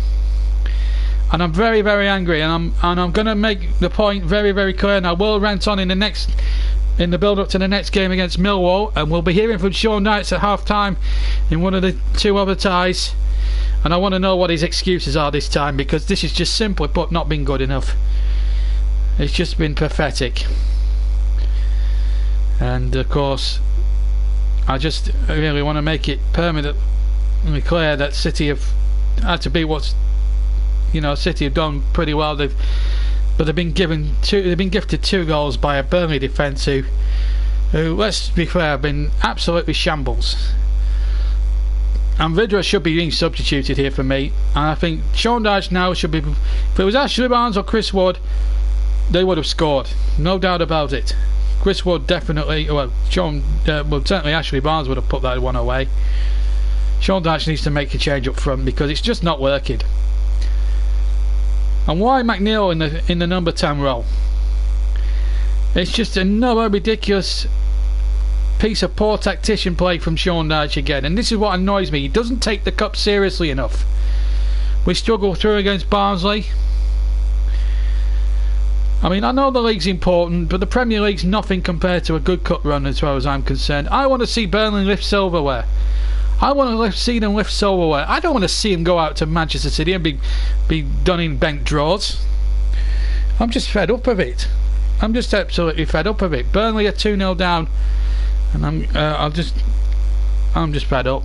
And I'm very, very angry, and I'm going to make the point very, very clear, and I will rant on in the build-up to the next game against Millwall, and we'll be hearing from Sean Dyche at half-time in one of the 2 other ties, and I want to know what his excuses are this time, because this is just simply put not been good enough. It's just been pathetic. And of course I just really want to make it permanently clear that City have had to be what's, you know, City have done pretty well. But they've been gifted 2 goals by a Burnley defence who, let's be fair, have been absolutely shambles. And Vidra should be being substituted here for me. And I think Sean Dyche now should be. If it was Ashley Barnes or Chris Wood, they would have scored, no doubt about it. Chris Wood definitely. Well, certainly Ashley Barnes would have put that one away. Sean Dyche needs to make a change up front because it's just not working. And why McNeil in the number 10 role? It's just another ridiculous piece of poor tactician play from Sean Dyche again, and this is what annoys me. He doesn't take the cup seriously enough. We struggle through against Barnsley. I mean, I know the league's important, but the Premier League's nothing compared to a good cup run as far as I'm concerned. I want to see Burnley lift silverware. I want to see them lift silverware. I don't want to see them go out to Manchester City and be done in bent draws. I'm just fed up of it. I'm just absolutely fed up of it. Burnley are 2-0 down, and I'm just fed up.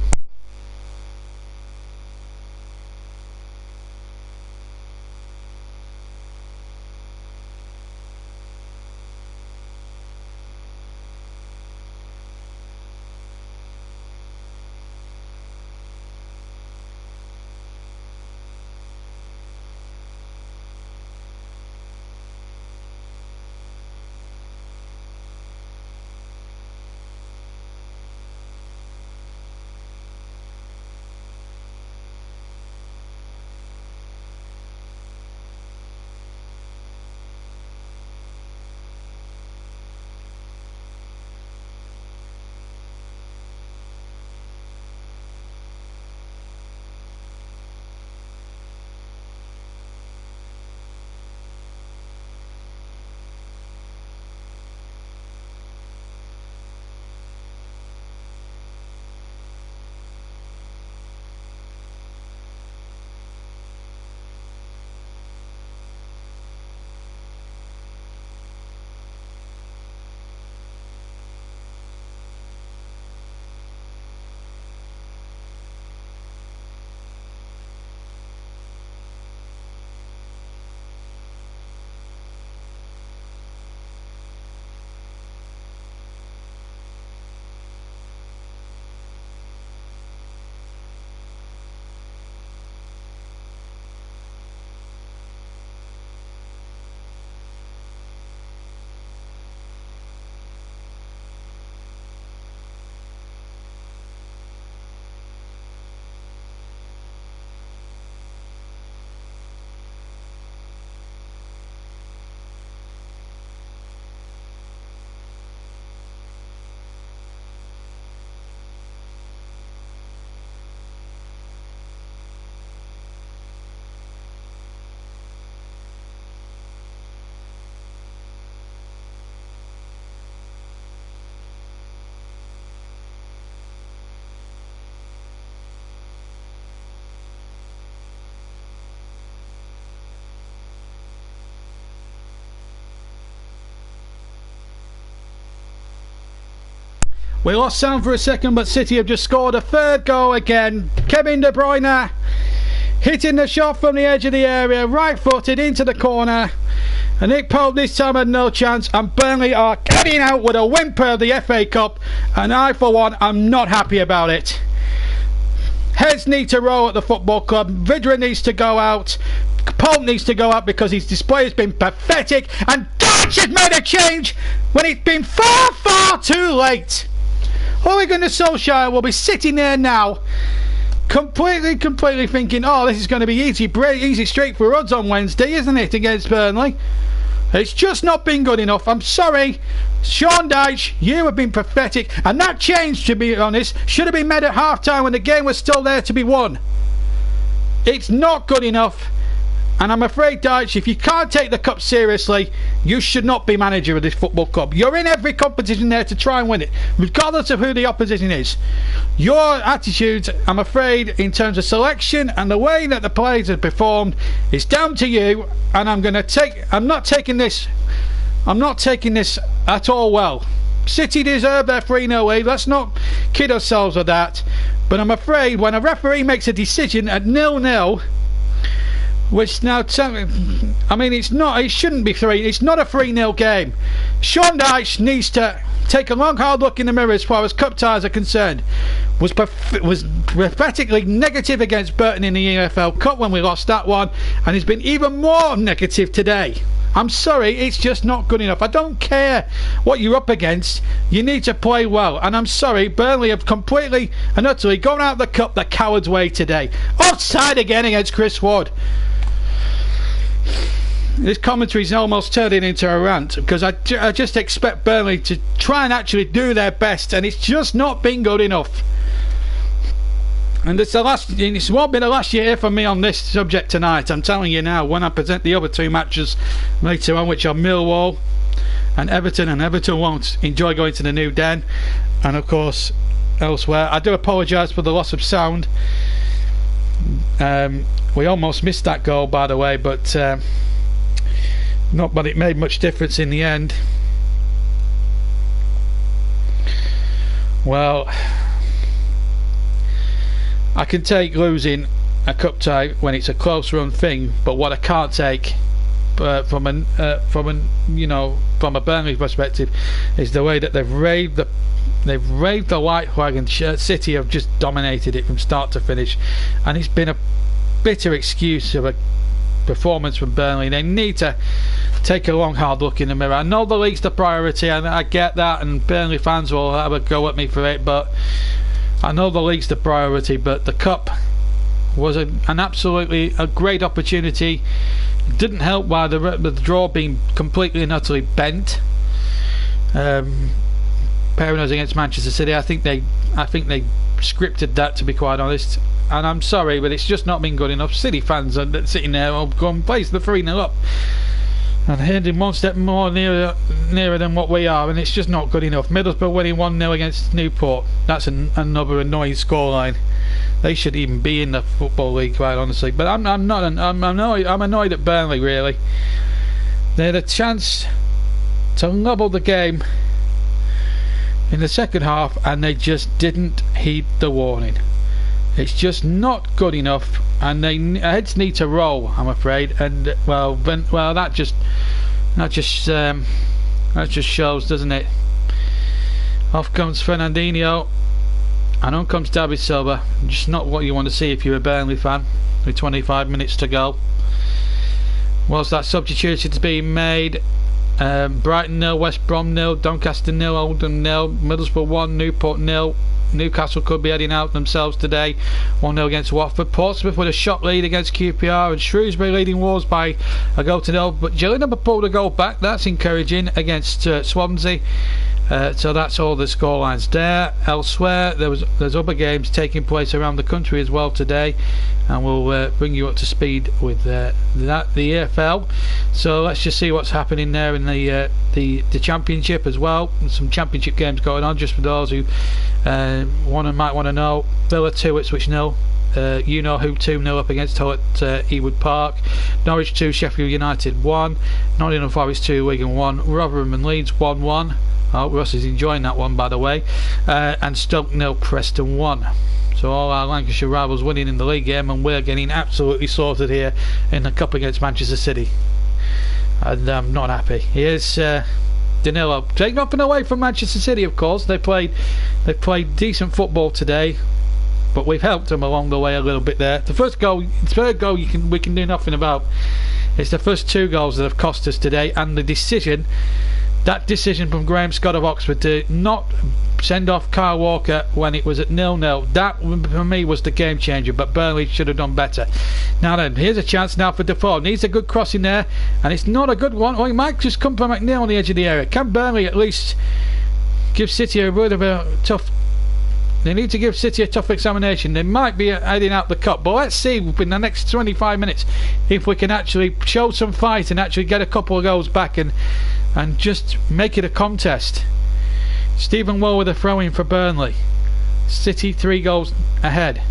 We lost sound for a second, but City have just scored a third goal again. Kevin De Bruyne hitting the shot from the edge of the area, right-footed into the corner. And Nick Pope this time had no chance, and Burnley are getting out with a whimper of the FA Cup, and I, for one, am not happy about it. Heads need to roll at the football club. Vidra needs to go out. Pope needs to go out because his display has been pathetic, and Dutch has made a change when it's been far, far too late. Ole Gunnar Solskjaer will be sitting there now, completely thinking, oh, this is going to be easy streak for us on Wednesday, isn't it, against Burnley? It's just not been good enough. I'm sorry, Sean Dyche, you have been pathetic, and that change, to be honest, should have been made at half-time when the game was still there to be won. It's not good enough. And I'm afraid, Dyche, if you can't take the cup seriously, you should not be manager of this football club. You're in every competition there to try and win it, regardless of who the opposition is. Your attitude, I'm afraid, in terms of selection and the way that the players have performed, is down to you. And I'm not taking this at all well. City deserve their 3-0 lead. Let's not kid ourselves with that. But I'm afraid when a referee makes a decision at 0-0, which now, I mean, it shouldn't be 3. It's not a 3-0 game. Sean Dyche needs to take a long hard look in the mirror as far as cup ties are concerned. Was pathetically negative against Burton in the EFL Cup when we lost that one, and he's been even more negative today. I'm sorry, it's just not good enough. I don't care what you're up against, you need to play well. And I'm sorry, Burnley have completely and utterly gone out of the cup the coward's way today. Offside again against Chris Wood. This commentary's almost turning into a rant, because I just expect Burnley to try and actually do their best, and it's just not been good enough. And this won't be the last year for me on this subject tonight. I'm telling you now, when I present the other two matches later on, which are Millwall and Everton won't enjoy going to the new den, and of course elsewhere. I do apologise for the loss of sound. We almost missed that goal, by the way, but it made much difference in the end. Well, I can take losing a cup tie when it's a close run thing, but what I can't take from a Burnley perspective is the way that they've raved the white flag, and City have just dominated it from start to finish, and it's been a bitter excuse of a performance from Burnley. They need to take a long hard look in the mirror. I know the league's the priority, and I get that, and Burnley fans will have a go at me for it, but I know the league's the priority. But the cup was an absolutely great opportunity. It didn't help by the draw being completely and utterly bent, pairing us against Manchester City. I think they scripted that, to be quite honest, and I'm sorry, but it's just not been good enough. City fans are sitting there, going, place the 3-0 up and heading one step more nearer than what we are, and it's just not good enough. Middlesbrough winning 1-0 against Newport, that's another annoying scoreline. They should even be in the Football League, quite honestly. But I'm annoyed at Burnley, really. They had a chance to level the game in the second half, and they just didn't heed the warning. It's just not good enough, and heads need to roll, I'm afraid. And that just shows, doesn't it? Off comes Fernandinho, and on comes David Silva. Just not what you want to see if you're a Burnley fan, with 25 minutes to go. Whilst that substitution is being made, Brighton 0, West Brom 0, Doncaster 0, Oldham 0, Middlesbrough 1, Newport 0. Newcastle could be heading out themselves today, 1-0 against Watford. Portsmouth with a shot lead against QPR, and Shrewsbury leading Wolves by a goal to 0. But Gillingham have pulled a goal back. That's encouraging against Swansea. So that's all the scorelines there. Elsewhere, there's other games taking place around the country as well today, and we'll bring you up to speed with the EFL. So let's just see what's happening there in the Championship as well. Some Championship games going on, just for those who might want to know. Villa 2, Ipswich 0. You know who 2-0 up against Hull at Ewood Park. Norwich 2, Sheffield United 1. Nottingham Forest 2, Wigan 1. Rotherham and Leeds 1-1. Oh, Ross is enjoying that one, by the way. And Stoke 0, Preston 1. So all our Lancashire rivals winning in the league game, and we're getting absolutely sorted here in the cup against Manchester City. And I'm not happy. Here's Danilo. Take nothing away from Manchester City, of course. They played decent football today, but we've helped them along the way a little bit there. The third goal we can do nothing about. It's the first 2 goals that have cost us today, and the decision from Graham Scott of Oxford to not send off Kyle Walker when it was at 0-0, that for me was the game changer, but Burnley should have done better. Now then, here's a chance now for Defoe. Needs a good cross in there, and it's not a good one. Or he might just come from McNeil on the edge of the area. Can Burnley at least give City a bit of a tough... They need to give City a tough examination. They might be heading out the cup, but let's see in the next 25 minutes if we can actually show some fight and actually get a couple of goals back and just make it a contest. Stephen Wool with a throw-in for Burnley. City 3 goals ahead.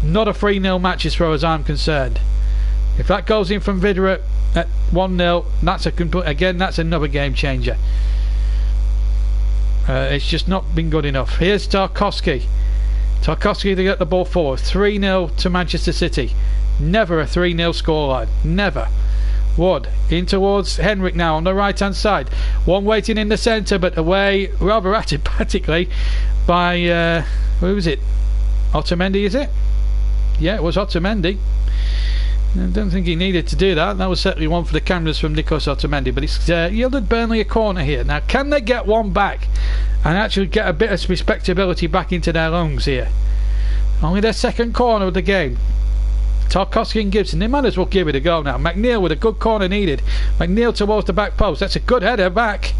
Not a 3-0 match as far as I'm concerned. If that goes in from Vidra at 1-0, that's another game changer. It's just not been good enough. Here's Tarkowski. Tarkowski to get the ball forward. 3-0 to Manchester City. Never a 3-0 scoreline. Never. Wood in towards Henrik now on the right hand side. One waiting in the centre, but away rather apathetically by who was it? Otamendi, is it? Yeah, it was Otamendi. I don't think he needed to do that. That was certainly one for the cameras from Nikos Otamendi, but it's yielded Burnley a corner here. Now can they get one back and actually get a bit of respectability back into their lungs here? Only their second corner of the game. Tarkowski and Gibson, they might as well give it a go now. McNeil with a good corner needed. McNeil towards the back post. That's a good header back. It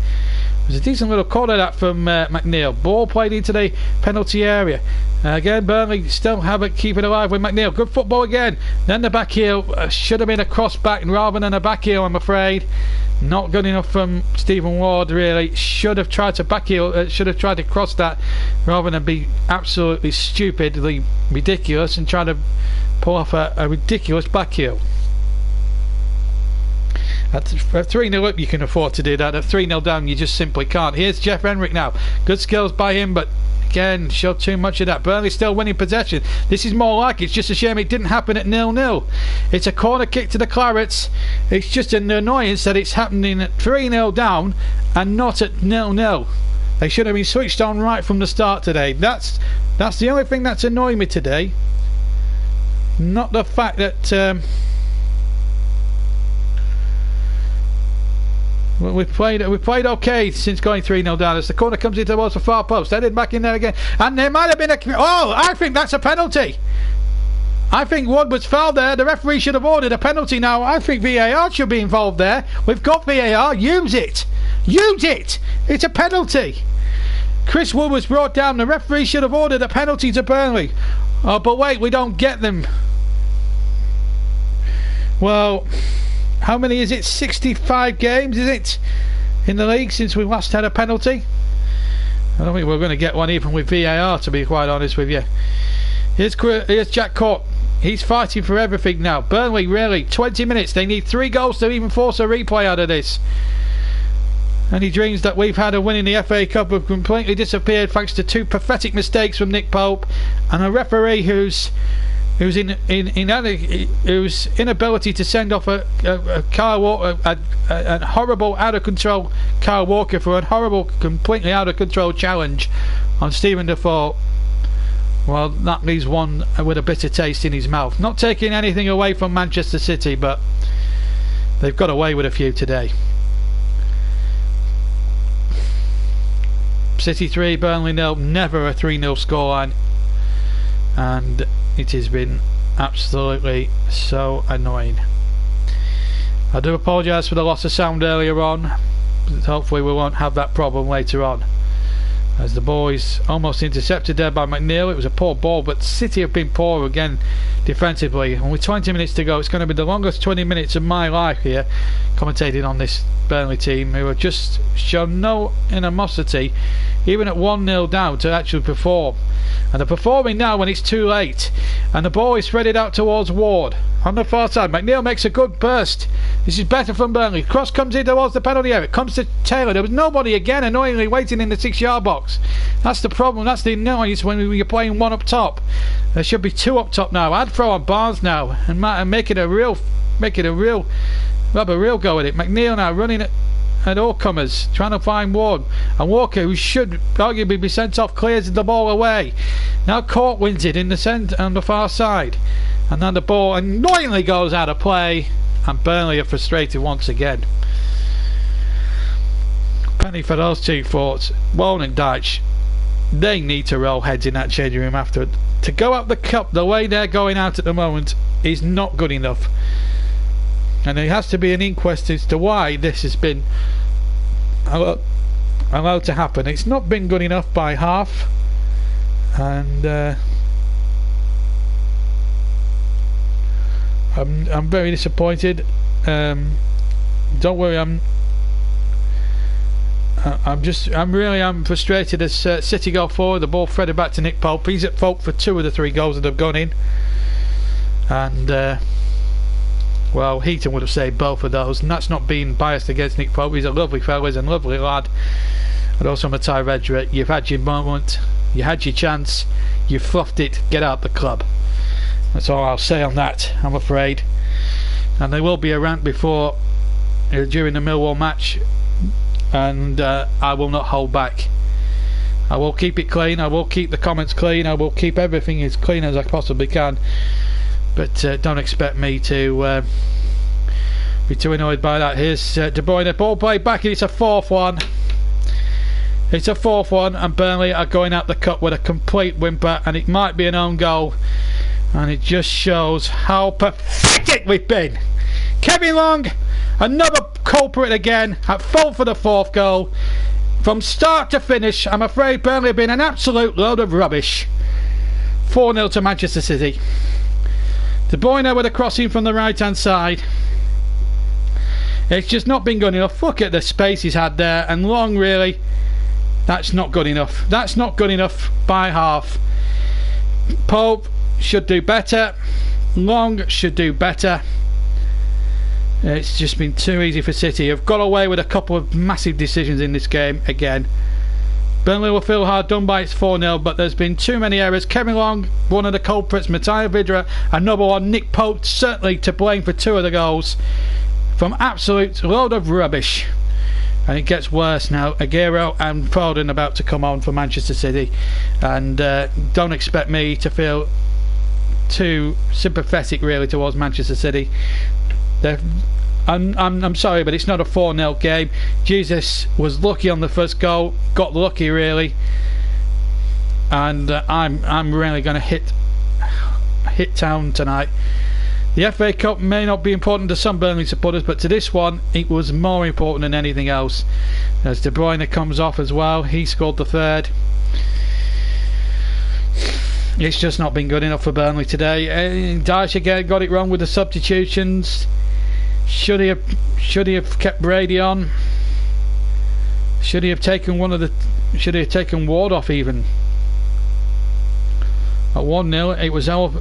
was a decent little corner that from McNeil. Ball played into the penalty area. Again, Burnley still have it, keep it alive with McNeil. Good football again. Then the back heel should have been a cross back rather than a back heel, I'm afraid. Not good enough from Stephen Ward, really. Should have tried to back heel, should have tried to cross that rather than be absolutely stupidly ridiculous and try to pull off a ridiculous back heel. At 3-0 up you can afford to do that. At 3-0 down you just simply can't. Here's Jeff Henrik now. Good skills by him, but again showed too much of that. Burnley still winning possession. This is more like it. It's just a shame it didn't happen at 0-0. It's a corner kick to the Clarets. It's just an annoyance that it's happening at 3-0 down and not at 0-0. They should have been switched on right from the start today. That's the only thing that's annoying me today. Not the fact that we've played okay since going 3-0 down. As the corner comes in towards the far post, headed back in there again, and there might have been I think that's a penalty. I think Wood was fouled there. The referee should have ordered a penalty. Now I think VAR should be involved there. We've got VAR. Use it. It's a penalty. Chris Wood was brought down. The referee should have ordered a penalty to Burnley. Oh, but wait, we don't get them. Well, how many is it? 65 games, is it, in the league since we last had a penalty? I don't think we're going to get one even with VAR, to be quite honest with you. Here's Jack Court. He's fighting for everything now. Burnley, really, 20 minutes. They need 3 goals to even force a replay out of this. Any dreams that we've had of winning the FA Cup have completely disappeared thanks to 2 pathetic mistakes from Nick Pope and a referee whose inability to send off a horrible out of control Kyle Walker for a horrible, completely out of control challenge on Stephen Defoe. Well, that leaves one with a bitter taste in his mouth. Not taking anything away from Manchester City, but they've got away with a few today. City 3, Burnley 0. Never a 3-0 scoreline, and it has been absolutely so annoying. I do apologise for the loss of sound earlier on, but hopefully we won't have that problem later on. As the boys almost intercepted there by McNeil. It was a poor ball, but City have been poor again defensively, and with 20 minutes to go it's going to be the longest 20 minutes of my life here commentating on this Burnley team, who have just shown no animosity even at 1-0 down to actually perform, and they're performing now when it's too late. and the ball is threaded out towards Ward on the far side. McNeil makes a good burst. This is better from Burnley. Cross comes in towards the penalty area. It comes to Taylor. There was nobody again, annoyingly waiting in the 6-yard box. That's the problem. That's the annoyance when you're playing one up top. There should be two up top now. I'd throw on Barnes now and make it a real have a real go at it. McNeil now running at all comers, trying to find Ward, and Walker, who should arguably be sent off, clears the ball away. Now Court wins it in the centre on the far side, and then the ball annoyingly goes out of play, and Burnley are frustrated once again. Penny for those two thoughts. Wallen and Deitch, they need to roll heads in that changing room after. To go up the cup the way they're going out at the moment is not good enough. And there has to be an inquest as to why this has been allowed to happen. It's not been good enough by half, and I'm very disappointed. Don't worry, I'm frustrated as City go forward. The ball threaded back to Nick Pope. He's at fault for 2 of the 3 goals that have gone in, and well, Heaton would have saved both of those, and that's not being biased against Nick Pope. He's a lovely fellow, he's a lovely lad. And also Matai Vedra, you've had your moment, you had your chance, you fluffed it, get out the club. That's all I'll say on that, I'm afraid. And there will be a rant before during the Millwall match, and I will not hold back. I will keep it clean, I will keep the comments clean, I will keep everything as clean as I possibly can. But don't expect me to be too annoyed by that. Here's De Bruyne, ball played back, and it's a 4th one. It's a 4th one, and Burnley are going out the cup with a complete whimper, and it might be an own goal, and it just shows how pathetic we've been. Kevin Long, another culprit again, at fault for the 4th goal. From start to finish, I'm afraid Burnley have been an absolute load of rubbish. 4-0 to Manchester City. De Bruyne with a crossing from the right hand side. It's just not been good enough. Look at the space he's had there, and Long, really, that's not good enough. That's not good enough by half. Pope should do better. Long should do better. It's just been too easy for City. Have got away with a couple of massive decisions in this game again. Burnley will feel hard done by. It's 4-0, but there's been too many errors. Kevin Long, one of the culprits. Matai Vidra, another one. Nick Pope, certainly to blame for 2 of the goals. From absolute load of rubbish. And it gets worse now. Aguero and Foden about to come on for Manchester City. And don't expect me to feel too sympathetic, really, towards Manchester City. I'm sorry, but it's not a 4-0 game. Jesus was lucky on the first goal, got lucky really, and I'm really going to hit town tonight. The FA Cup may not be important to some Burnley supporters, but to this one it was more important than anything else. As De Bruyne comes off as well, he scored the 3rd. It's just not been good enough for Burnley today. Dyche again got it wrong with the substitutions. Should he have kept Brady on? Should he have taken Ward off even? At 1-0 it was all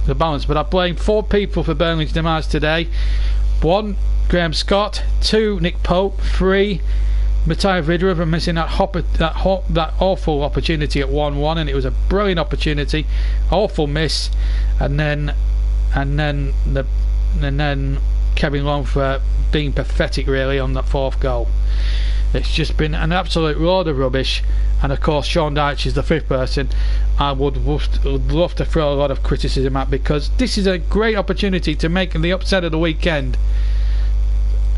the balance, but I blame 4 people for Burnley's demise today. 1, Graham Scott. 2, Nick Pope. 3, Matai Vidra for missing that awful opportunity at 1-1, and it was a brilliant opportunity. Awful miss, and then Kevin Long for being pathetic really on that 4th goal. It's just been an absolute load of rubbish, and of course Sean Dyche is the 5th person I would love to throw a lot of criticism at, because this is a great opportunity to make the upset of the weekend,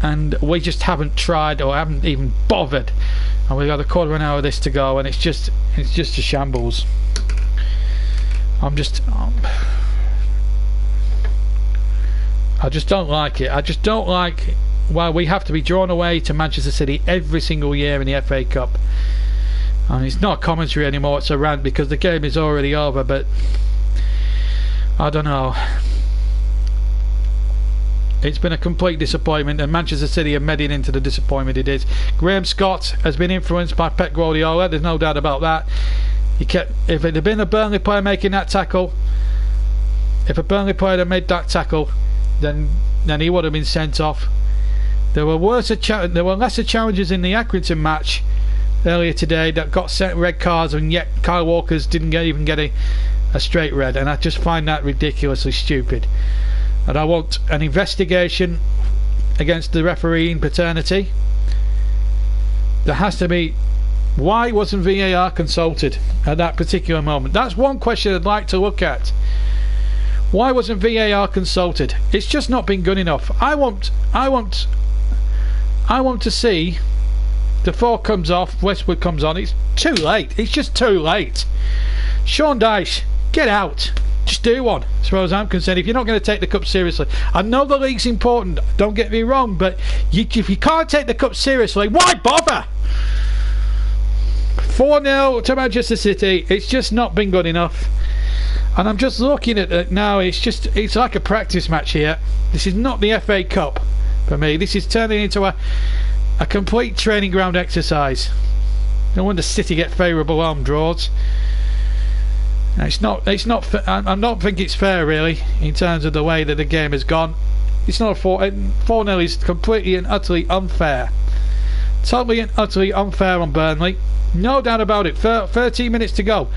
and we just haven't tried, or haven't even bothered, and we've got a quarter of an hour of this to go, and it's just a shambles. I just don't like it. I just don't like why we have to be drawn away to Manchester City every single year in the FA Cup. And it's not a commentary anymore, it's a rant, because the game is already over, but I don't know. It's been a complete disappointment, and Manchester City are medding into the disappointment it is. Graham Scott has been influenced by Pep Guardiola, there's no doubt about that. If it had been a Burnley player making that tackle, if a Burnley player had made that tackle, then he would have been sent off. There were lesser challenges in the Accrington match earlier today that got sent red cards, and yet Kyle Walker's didn't even get a straight red, and I just find that ridiculously stupid. And I want an investigation against the refereeing paternity. There has to be. Why wasn't VAR consulted at that particular moment? That's one question I'd like to look at. Why wasn't VAR consulted? It's just not been good enough. I want to see the 4 comes off, Westwood comes on. It's too late. It's just too late. Sean Dyche, get out. Just do one, as far as I'm concerned. If you're not going to take the cup seriously, I know the league's important, don't get me wrong, but if you can't take the cup seriously, why bother? 4-0 to Manchester City. It's just not been good enough. And I'm just looking at it now. It's like a practice match here. This is not the FA Cup for me. This is turning into a complete training ground exercise. No wonder City get favourable home draws. It's not. I don't think it's fair, really, in terms of the way that the game has gone. It's not a 4-0 is completely and utterly unfair. Totally and utterly unfair on Burnley. No doubt about it. 13 minutes to go.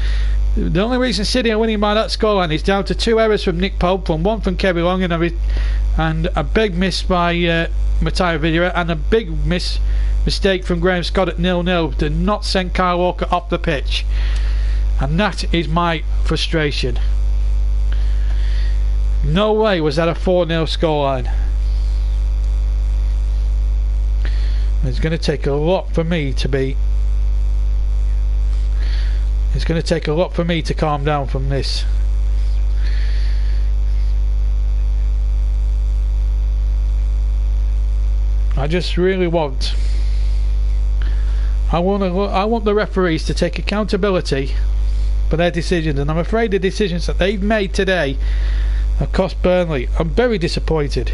The only reason City are winning by that scoreline is down to 2 errors from Nick Pope, from 1 from Kevin Long, and a big miss by Matteo Vieira, and a big mistake from Graham Scott at 0-0 to not send Kyle Walker off the pitch. And that is my frustration. No way was that a 4-0 scoreline. It's going to take a lot for me to be. It's going to take a lot for me to calm down from this. I just really want. I want the referees to take accountability for their decisions, and I'm afraid the decisions that they've made today have cost Burnley. I'm very disappointed.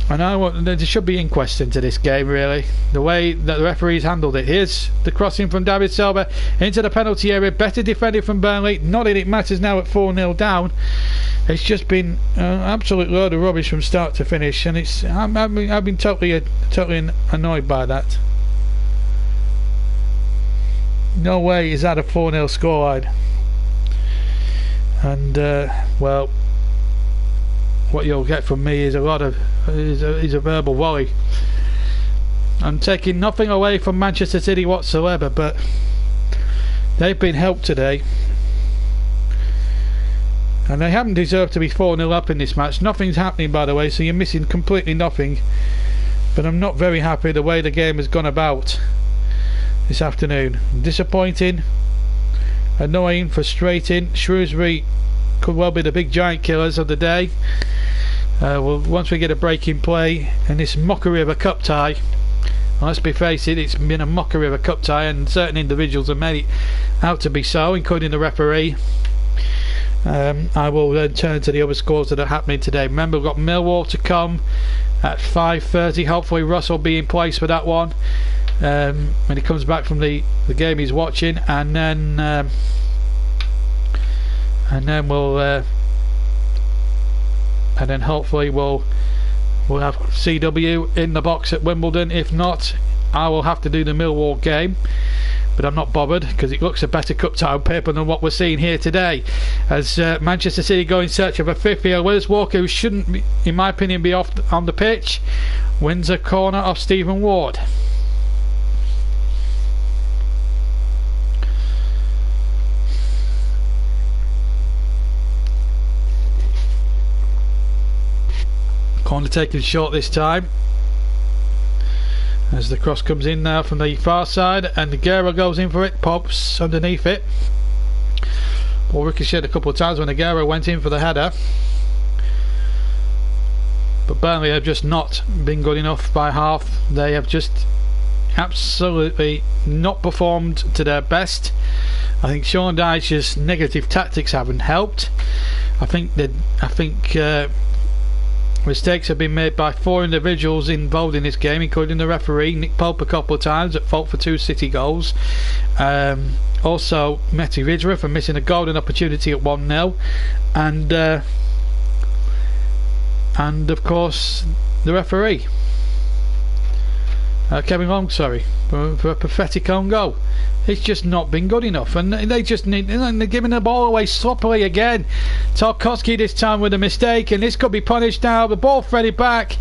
And there should be inquest into this game, really. The way that the referees handled it. Here's the crossing from David Silva into the penalty area. Better defended from Burnley. Not that it matters now at 4-0 down. It's just been an absolute load of rubbish from start to finish, and I've been totally annoyed by that. No way is that a 4-0 scoreline. And well, what you'll get from me is a verbal volley. I'm taking nothing away from Manchester City whatsoever, but they've been helped today, and they haven't deserved to be 4-0 up in this match. Nothing's happening, by the way, so you're missing completely nothing. But I'm not very happy the way the game has gone about this afternoon. Disappointing, annoying, frustrating. Shrewsbury could well be the big giant killers of the day. Well, once we get a break in play, and this mockery of a cup tie, well, let's be face it, it's been a mockery of a cup tie, and certain individuals have made it out to be so, including the referee. I will then turn to the other scores that are happening today. Remember, we've got Millwall to come at 5:30. Hopefully Russ will be in place for that one when he comes back from the game he's watching, and then hopefully we'll have CW in the box at Wimbledon. If not, I will have to do the Millwall game, but I'm not bothered because it looks a better cup tie on paper than what we're seeing here today, as Manchester City go in search of a fifth here. Willis Walker, who shouldn't be, in my opinion, be off on the pitch, wins a corner off Stephen Ward. Corner taken short this time, as the cross comes in now from the far side, and the Guerra goes in for it. Pops underneath it. Ball ricocheted a couple of times when the Guerra went in for the header, but Burnley have just not been good enough by half. They have just absolutely not performed to their best. I think Sean Dyche's negative tactics haven't helped. I think Mistakes have been made by 4 individuals involved in this game, including the referee, Nick Pope, a couple of times, at fault for 2 City goals. Also, Mehdi Ridra for missing a golden opportunity at 1-0. And of course, the referee. Kevin Long, sorry, for a pathetic own goal. It's just not been good enough, and they just need. And they're giving the ball away sloppily again. Tarkowski this time with a mistake, and this could be punished now. The ball threaded back.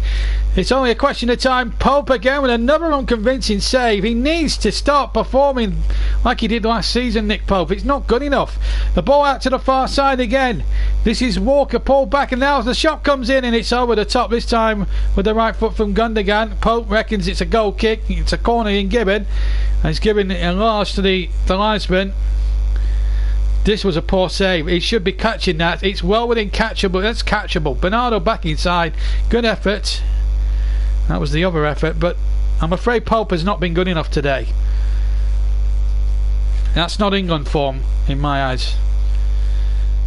It's only a question of time. Pope again with another unconvincing save. He needs to start performing like he did last season, Nick Pope. It's not good enough. The ball out to the far side again. This is Walker pulled back, and now the shot comes in, and it's over the top this time with the right foot from Gundogan. Pope reckons it's a goal kick. It's a corner in Gibbon, and he's giving it enlarged to the linesman. This was a poor save. He should be catching that. It's well within catchable. That's catchable. Bernardo back inside. Good effort. That was the other effort, but I'm afraid Pope has not been good enough today. That's not England form in my eyes,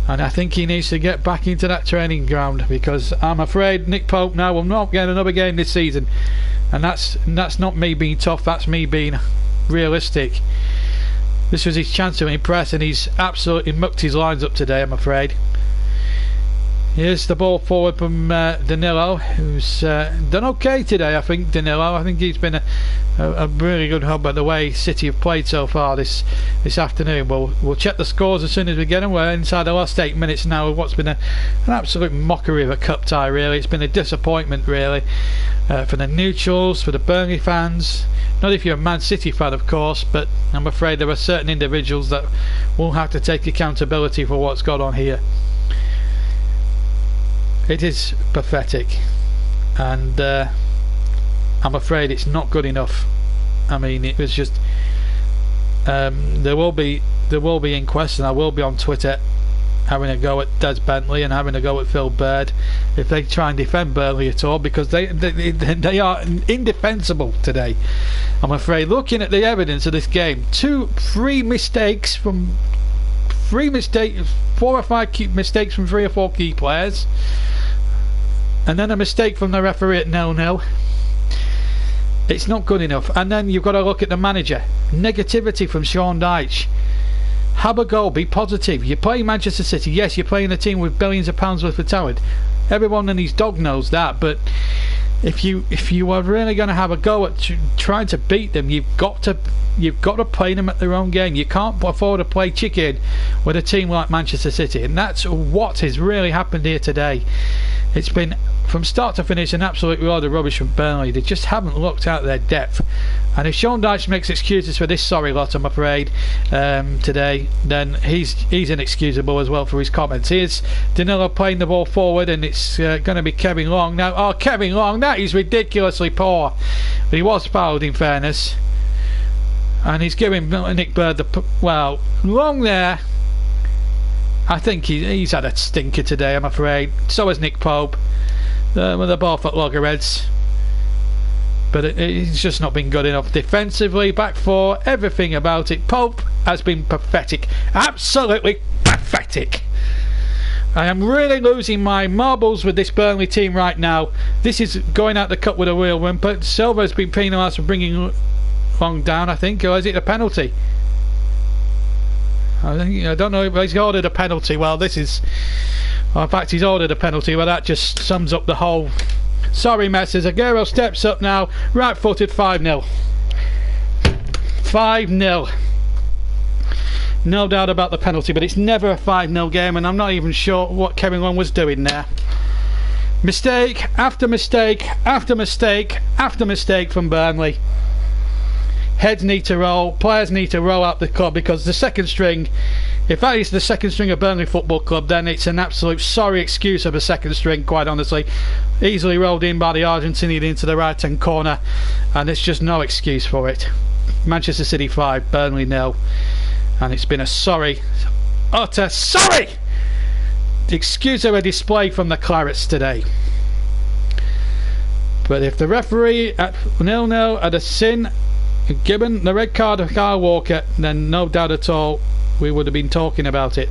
and I think he needs to get back into that training ground, because I'm afraid Nick Pope now will not get another game this season, and that's not me being tough, that's me being realistic. This was his chance to impress, and he's absolutely mucked his lines up today, I'm afraid. Here's the ball forward from Danilo, who's done okay today, I think. Danilo, I think he's been a really good hub by the way City have played so far this afternoon. We'll check the scores as soon as we get them. We're inside the last 8 minutes now of what's been an absolute mockery of a cup tie, really. It's been a disappointment, really, for the neutrals, for the Burnley fans. Not if you're a Man City fan, of course, but I'm afraid there are certain individuals that will have to take accountability for what's gone on here. It is pathetic, and I'm afraid it's not good enough. I mean, it was just there will be inquests, and I will be on Twitter having a go at Des Bentley and having a go at Phil Bird if they try and defend Burnley at all, because they are indefensible today, I'm afraid. Looking at the evidence of this game, 4 or 5 key mistakes from 3 or 4 key players, and then a mistake from the referee at 0-0. It's not good enough. And then you've got to look at the manager. Negativity from Sean Dyche. Have a goal, be positive. You're playing Manchester City, yes, you're playing a team with billions of pounds worth of talent. Everyone and his dog knows that, but if you are really going to have a go at trying to beat them, you've got to play them at their own game. You can't afford to play chicken with a team like Manchester City, and that's what has really happened here today. It's been, from start to finish, an absolute load of rubbish from Burnley. They just haven't looked out their depth, and if Sean Dyche makes excuses for this sorry lot, I'm afraid, today, then he's inexcusable as well for his comments. Here's Danilo playing the ball forward, and it's going to be Kevin Long now. Oh, Kevin Long, that is ridiculously poor, but he was fouled in fairness, and he's giving Nick Bird Long there. I think he's had a stinker today, I'm afraid. So has Nick Pope, with the both at loggerheads. But it's just not been good enough defensively, back 4, everything about it. Pope has been pathetic, absolutely pathetic. I am really losing my marbles with this Burnley team right now. This is going out the cup with a real whimper. Silva has been penalised for bringing Long down, I think, or is it a penalty? I don't know if he's ordered a penalty. Well, this is... Well, in fact, he's ordered a penalty. Well, that just sums up the whole... Sorry, messes. Aguero steps up now. Right-footed, 5-0. 5-0. No doubt about the penalty, but it's never a 5-0 game, and I'm not even sure what Kevin Long was doing there. Mistake after mistake after mistake after mistake from Burnley. Heads need to roll, players need to roll out the club, because the second string, if that is the second string of Burnley Football Club, then it's an absolute sorry excuse of a second string, quite honestly. Easily rolled in by the Argentinian into the right hand corner, and it's just no excuse for it. Manchester City 5, Burnley 0, and it's been a sorry, utter sorry excuse of a display from the Clarets today. But if the referee at 0-0 had a sin, given the red card of Kyle Walker, then no doubt at all we would have been talking about it.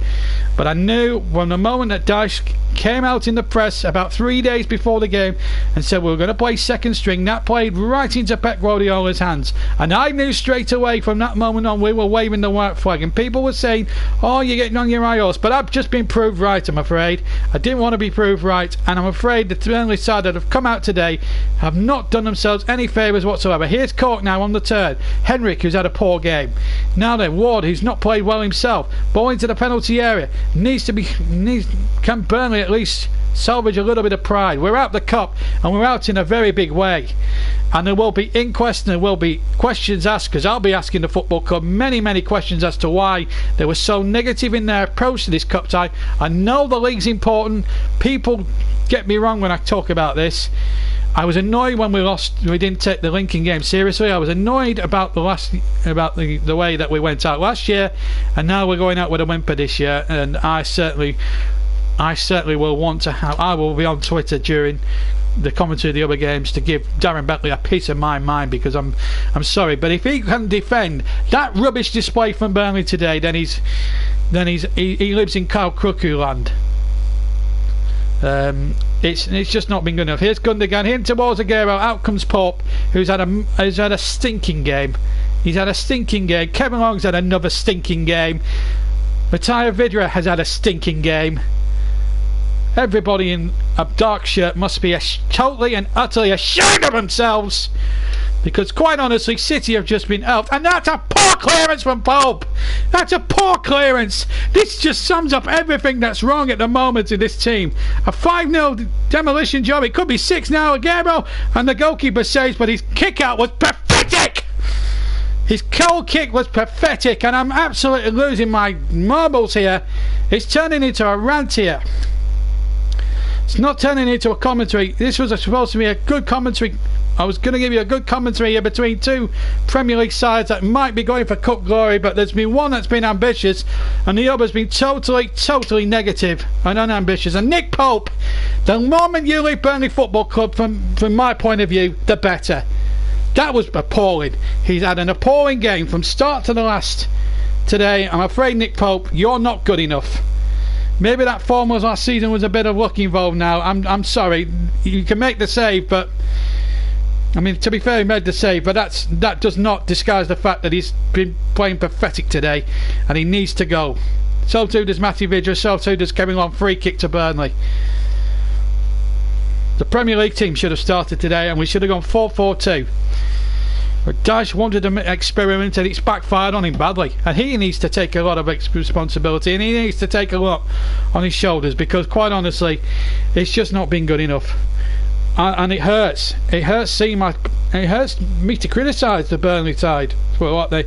But I knew from the moment that Dyche came out in the press about 3 days before the game and said we were going to play second string, that played right into Pep Guardiola's hands. And I knew straight away from that moment on we were waving the white flag. And people were saying, oh, you're getting on your high horse. But I've just been proved right, I'm afraid. I didn't want to be proved right. And I'm afraid the Burnley side that have come out today have not done themselves any favours whatsoever. Here's Cork now on the turn. Henrik, who's had a poor game. Now then, Ward, who's not played well himself. Ball into the penalty area. Can Burnley at least salvage a little bit of pride? We're out the cup and we're out in a very big way. And there will be inquests and there will be questions asked, because I'll be asking the Football Club many questions as to why they were so negative in their approach to this cup tie. I know the league's important. People get me wrong when I talk about this. I was annoyed when we didn't take the Lincoln game seriously. I was annoyed about the way that we went out last year, and now we're going out with a whimper this year. And I certainly will want to have. I will be on Twitter during the commentary of the other games to give Darren Bentley a piece of my mind, because I'm sorry, but if he can defend that rubbish display from Burnley today, then he lives in Kyle Cuckoo land. It's just not been good enough. Here's Gundogan in towards Aguero. Out comes Pope, who's had a stinking game. He's had a stinking game. Kevin Long's had another stinking game. Mattia Vidra has had a stinking game. Everybody in a dark shirt must be totally and utterly ashamed of themselves, because quite honestly City have just been helped, and that's a poor clearance from Pope. That's a poor clearance. This just sums up everything that's wrong at the moment in this team. A 5-0 demolition job. It could be 6 now. Aguero, and the goalkeeper saves, but his kick out was pathetic. His goal kick was pathetic, and I'm absolutely losing my marbles here. It's turning into a rant here. It's not turning into a commentary. This was supposed to be a good commentary. I was going to give you a good commentary here between two Premier League sides that might be going for cup glory, but there's been one that's been ambitious and the other's been totally negative and unambitious. And Nick Pope, the moment you leave Burnley Football Club, from my point of view, the better. That was appalling. He's had an appalling game from start to the last today. I'm afraid, Nick Pope, you're not good enough. Maybe that form was last season was a bit of luck involved now. I'm sorry. You can make the save, but I mean, to be fair, he made the save, but that does not disguise the fact that he's been playing pathetic today and he needs to go. So too does Matty Vidra, so too does Kevin Long. Free kick to Burnley. The Premier League team should have started today and we should have gone 4-4-2. But Dyche wanted to experiment and it's backfired on him badly, and he needs to take a lot of responsibility and he needs to take a lot on his shoulders, because quite honestly it's just not been good enough. And it hurts. It hurts me to criticise the Burnley side for what they.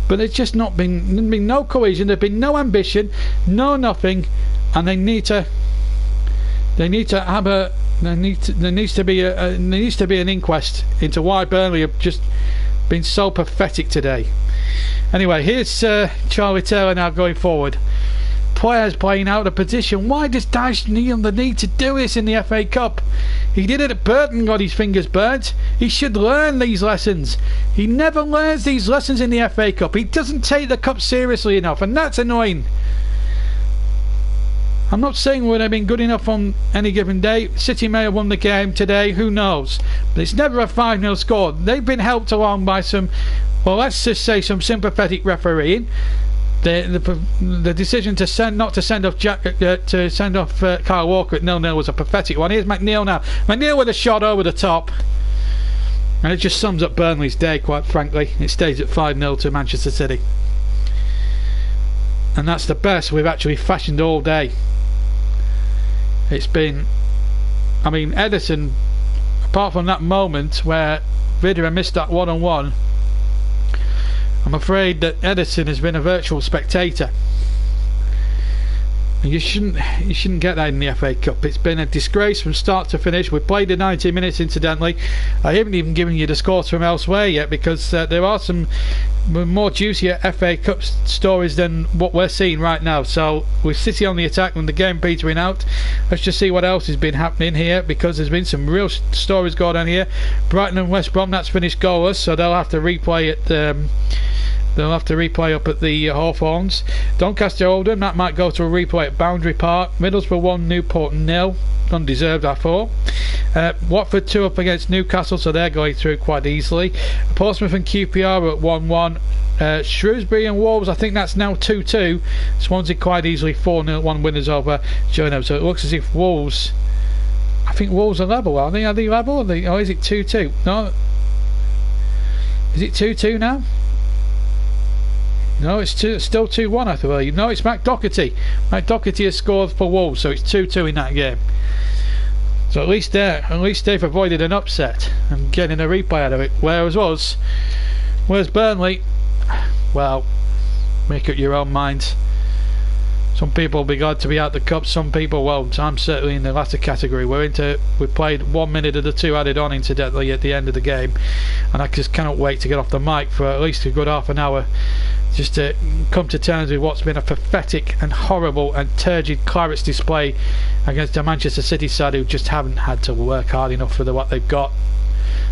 But it's just not been. There's been no cohesion. There's been no ambition, no nothing, and they need to. They need to have a. There needs to be an inquest into why Burnley have just been so pathetic today. Anyway, here's Charlie Taylor now going forward. Players playing out of position. Why does Dyche feel the need to do this in the FA Cup? He did it at Burton, got his fingers burnt. He should learn these lessons. He never learns these lessons in the FA Cup. He doesn't take the cup seriously enough, and that's annoying. I'm not saying we would have been good enough on any given day. City may have won the game today, who knows? But it's never a 5-0 score. They've been helped along by some, well, let's just say some sympathetic refereeing. The decision to not to send off Kyle Walker at 0-0 was a pathetic one. Here's McNeil now. McNeil with a shot over the top. And it just sums up Burnley's day, quite frankly. It stays at 5-0 to Manchester City. And that's the best we've actually fashioned all day. It's been, I mean, Ederson, apart from that moment where Vidra missed that one-on-one, I'm afraid that Ederson has been a virtual spectator. And you shouldn't get that in the FA Cup. It's been a disgrace from start to finish. We've played the 90 minutes incidentally. I haven't even given you the scores from elsewhere yet, because there are some more juicier FA Cup stories than what we're seeing right now. So with City on the attack and the game petering out, let's just see what else has been happening here, because there's been some real stories going on here. Brighton and West Brom, that's finished goalless, so they'll have to replay it They'll have to replay up at the Hawthorns. Doncaster Oldham, that might go to a replay at Boundary Park. Middlesbrough 1, Newport 0. Undeserved, I thought. Watford 2 up against Newcastle, so they're going through quite easily. Portsmouth and QPR are at 1-1. Shrewsbury and Wolves, I think that's now 2-2. Swansea quite easily 4-1 winners over Jono. So it looks as if Wolves, I think Wolves are level, aren't they? Are they level? Or is it 2-2? No. Is it 2-2 now? No, it's still 2-1, I believe. No, it's Matt Doherty. Matt Doherty has scored for Wolves, so it's 2-2 in that game. So at least they've avoided an upset and getting a replay out of it. Whereas Burnley, well, make up your own minds. Some people will be glad to be out the cup, some people won't. I'm certainly in the latter category. We played 1 minute of the 2 added on incidentally at the end of the game, and I just cannot wait to get off the mic for at least a good half an hour, just to come to terms with what's been a pathetic and horrible and turgid Clarets display against a Manchester City side who just haven't had to work hard enough for what they've got.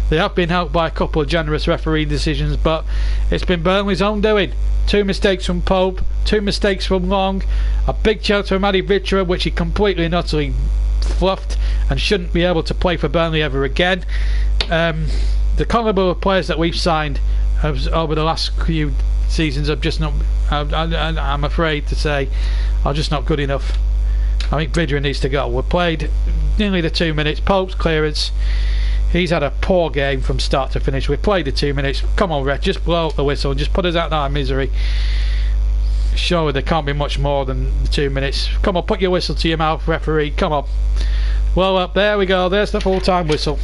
They have been helped by a couple of generous referee decisions, but it's been Burnley's own doing. 2 mistakes from Pope, 2 mistakes from Long, a big chance from Adi Vitra which he completely and utterly fluffed and shouldn't be able to play for Burnley ever again. The calibre of players that we've signed over the last few seasons are just not, I'm afraid to say, are just not good enough. I think Vidra needs to go. We played nearly the 2 minutes. Pope's clearance, he's had a poor game from start to finish. We played the 2 minutes. Come on, Rhett, just blow up the whistle and just put us out of our misery. Surely there can't be much more than the 2 minutes. Come on, put your whistle to your mouth, referee. Come on. Blow up. There we go. There's the full-time whistle.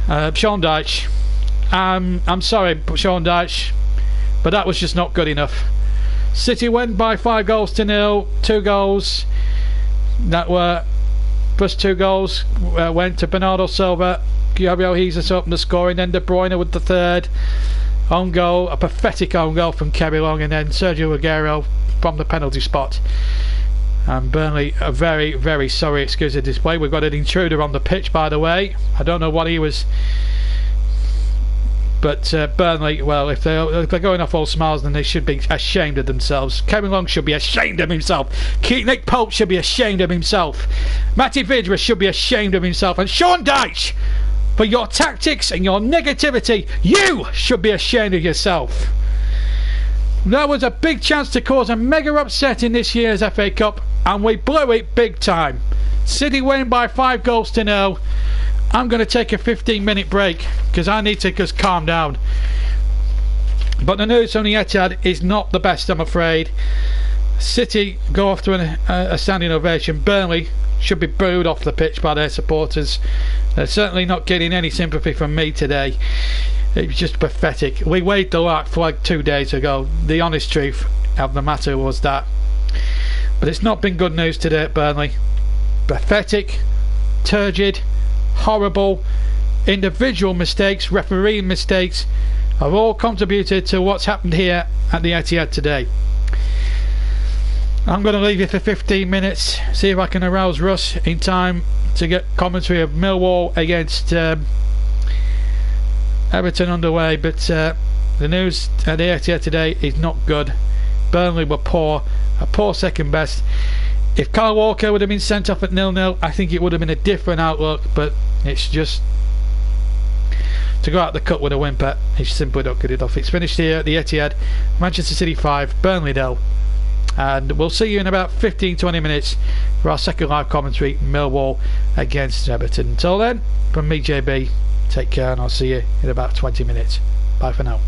Sean Dyche. I'm sorry, Sean Dyche, but that was just not good enough. City went by 5-0. 2 goals that were plus 2 goals went to Bernardo Silva. Gabriel Jesus opened the scoring, then De Bruyne with the 3rd own goal, a pathetic own goal from Kerry Long, and then Sergio Aguero from the penalty spot. And Burnley are very, very sorry, excuse the display. We've got an intruder on the pitch, by the way. I don't know what he was, but Burnley, well, if they're going off all smiles, then they should be ashamed of themselves. Kevin Long should be ashamed of himself. Nick Pope should be ashamed of himself. Matty Vidra should be ashamed of himself. And Sean Dyche, for your tactics and your negativity, you should be ashamed of yourself. There was a big chance to cause a mega upset in this year's FA Cup, and we blew it big time. City win by 5-0. I'm going to take a 15-minute break because I need to just calm down. But the news from the Etihad is not the best, I'm afraid. City go off to a standing ovation. Burnley should be booed off the pitch by their supporters. They're certainly not getting any sympathy from me today. It was just pathetic. We waved the white flag 2 days ago. The honest truth of the matter was that. But it's not been good news today at Burnley. Pathetic, turgid, horrible, individual mistakes, refereeing mistakes have all contributed to what's happened here at the Etihad today. I'm going to leave you for 15 minutes, see if I can arouse Russ in time to get commentary of Millwall against Everton underway. But the news at the Etihad today is not good. Burnley were poor, a poor second best. If Kyle Walker would have been sent off at 0-0, I think it would have been a different outlook, but it's just to go out the cut with a whimper. It's simply not good enough. It's finished here at the Etihad. Manchester City 5, Burnley 0. And we'll see you in about 15-20 minutes for our second live commentary, Millwall against Everton. Until then, from me, JB, take care, and I'll see you in about 20 minutes. Bye for now.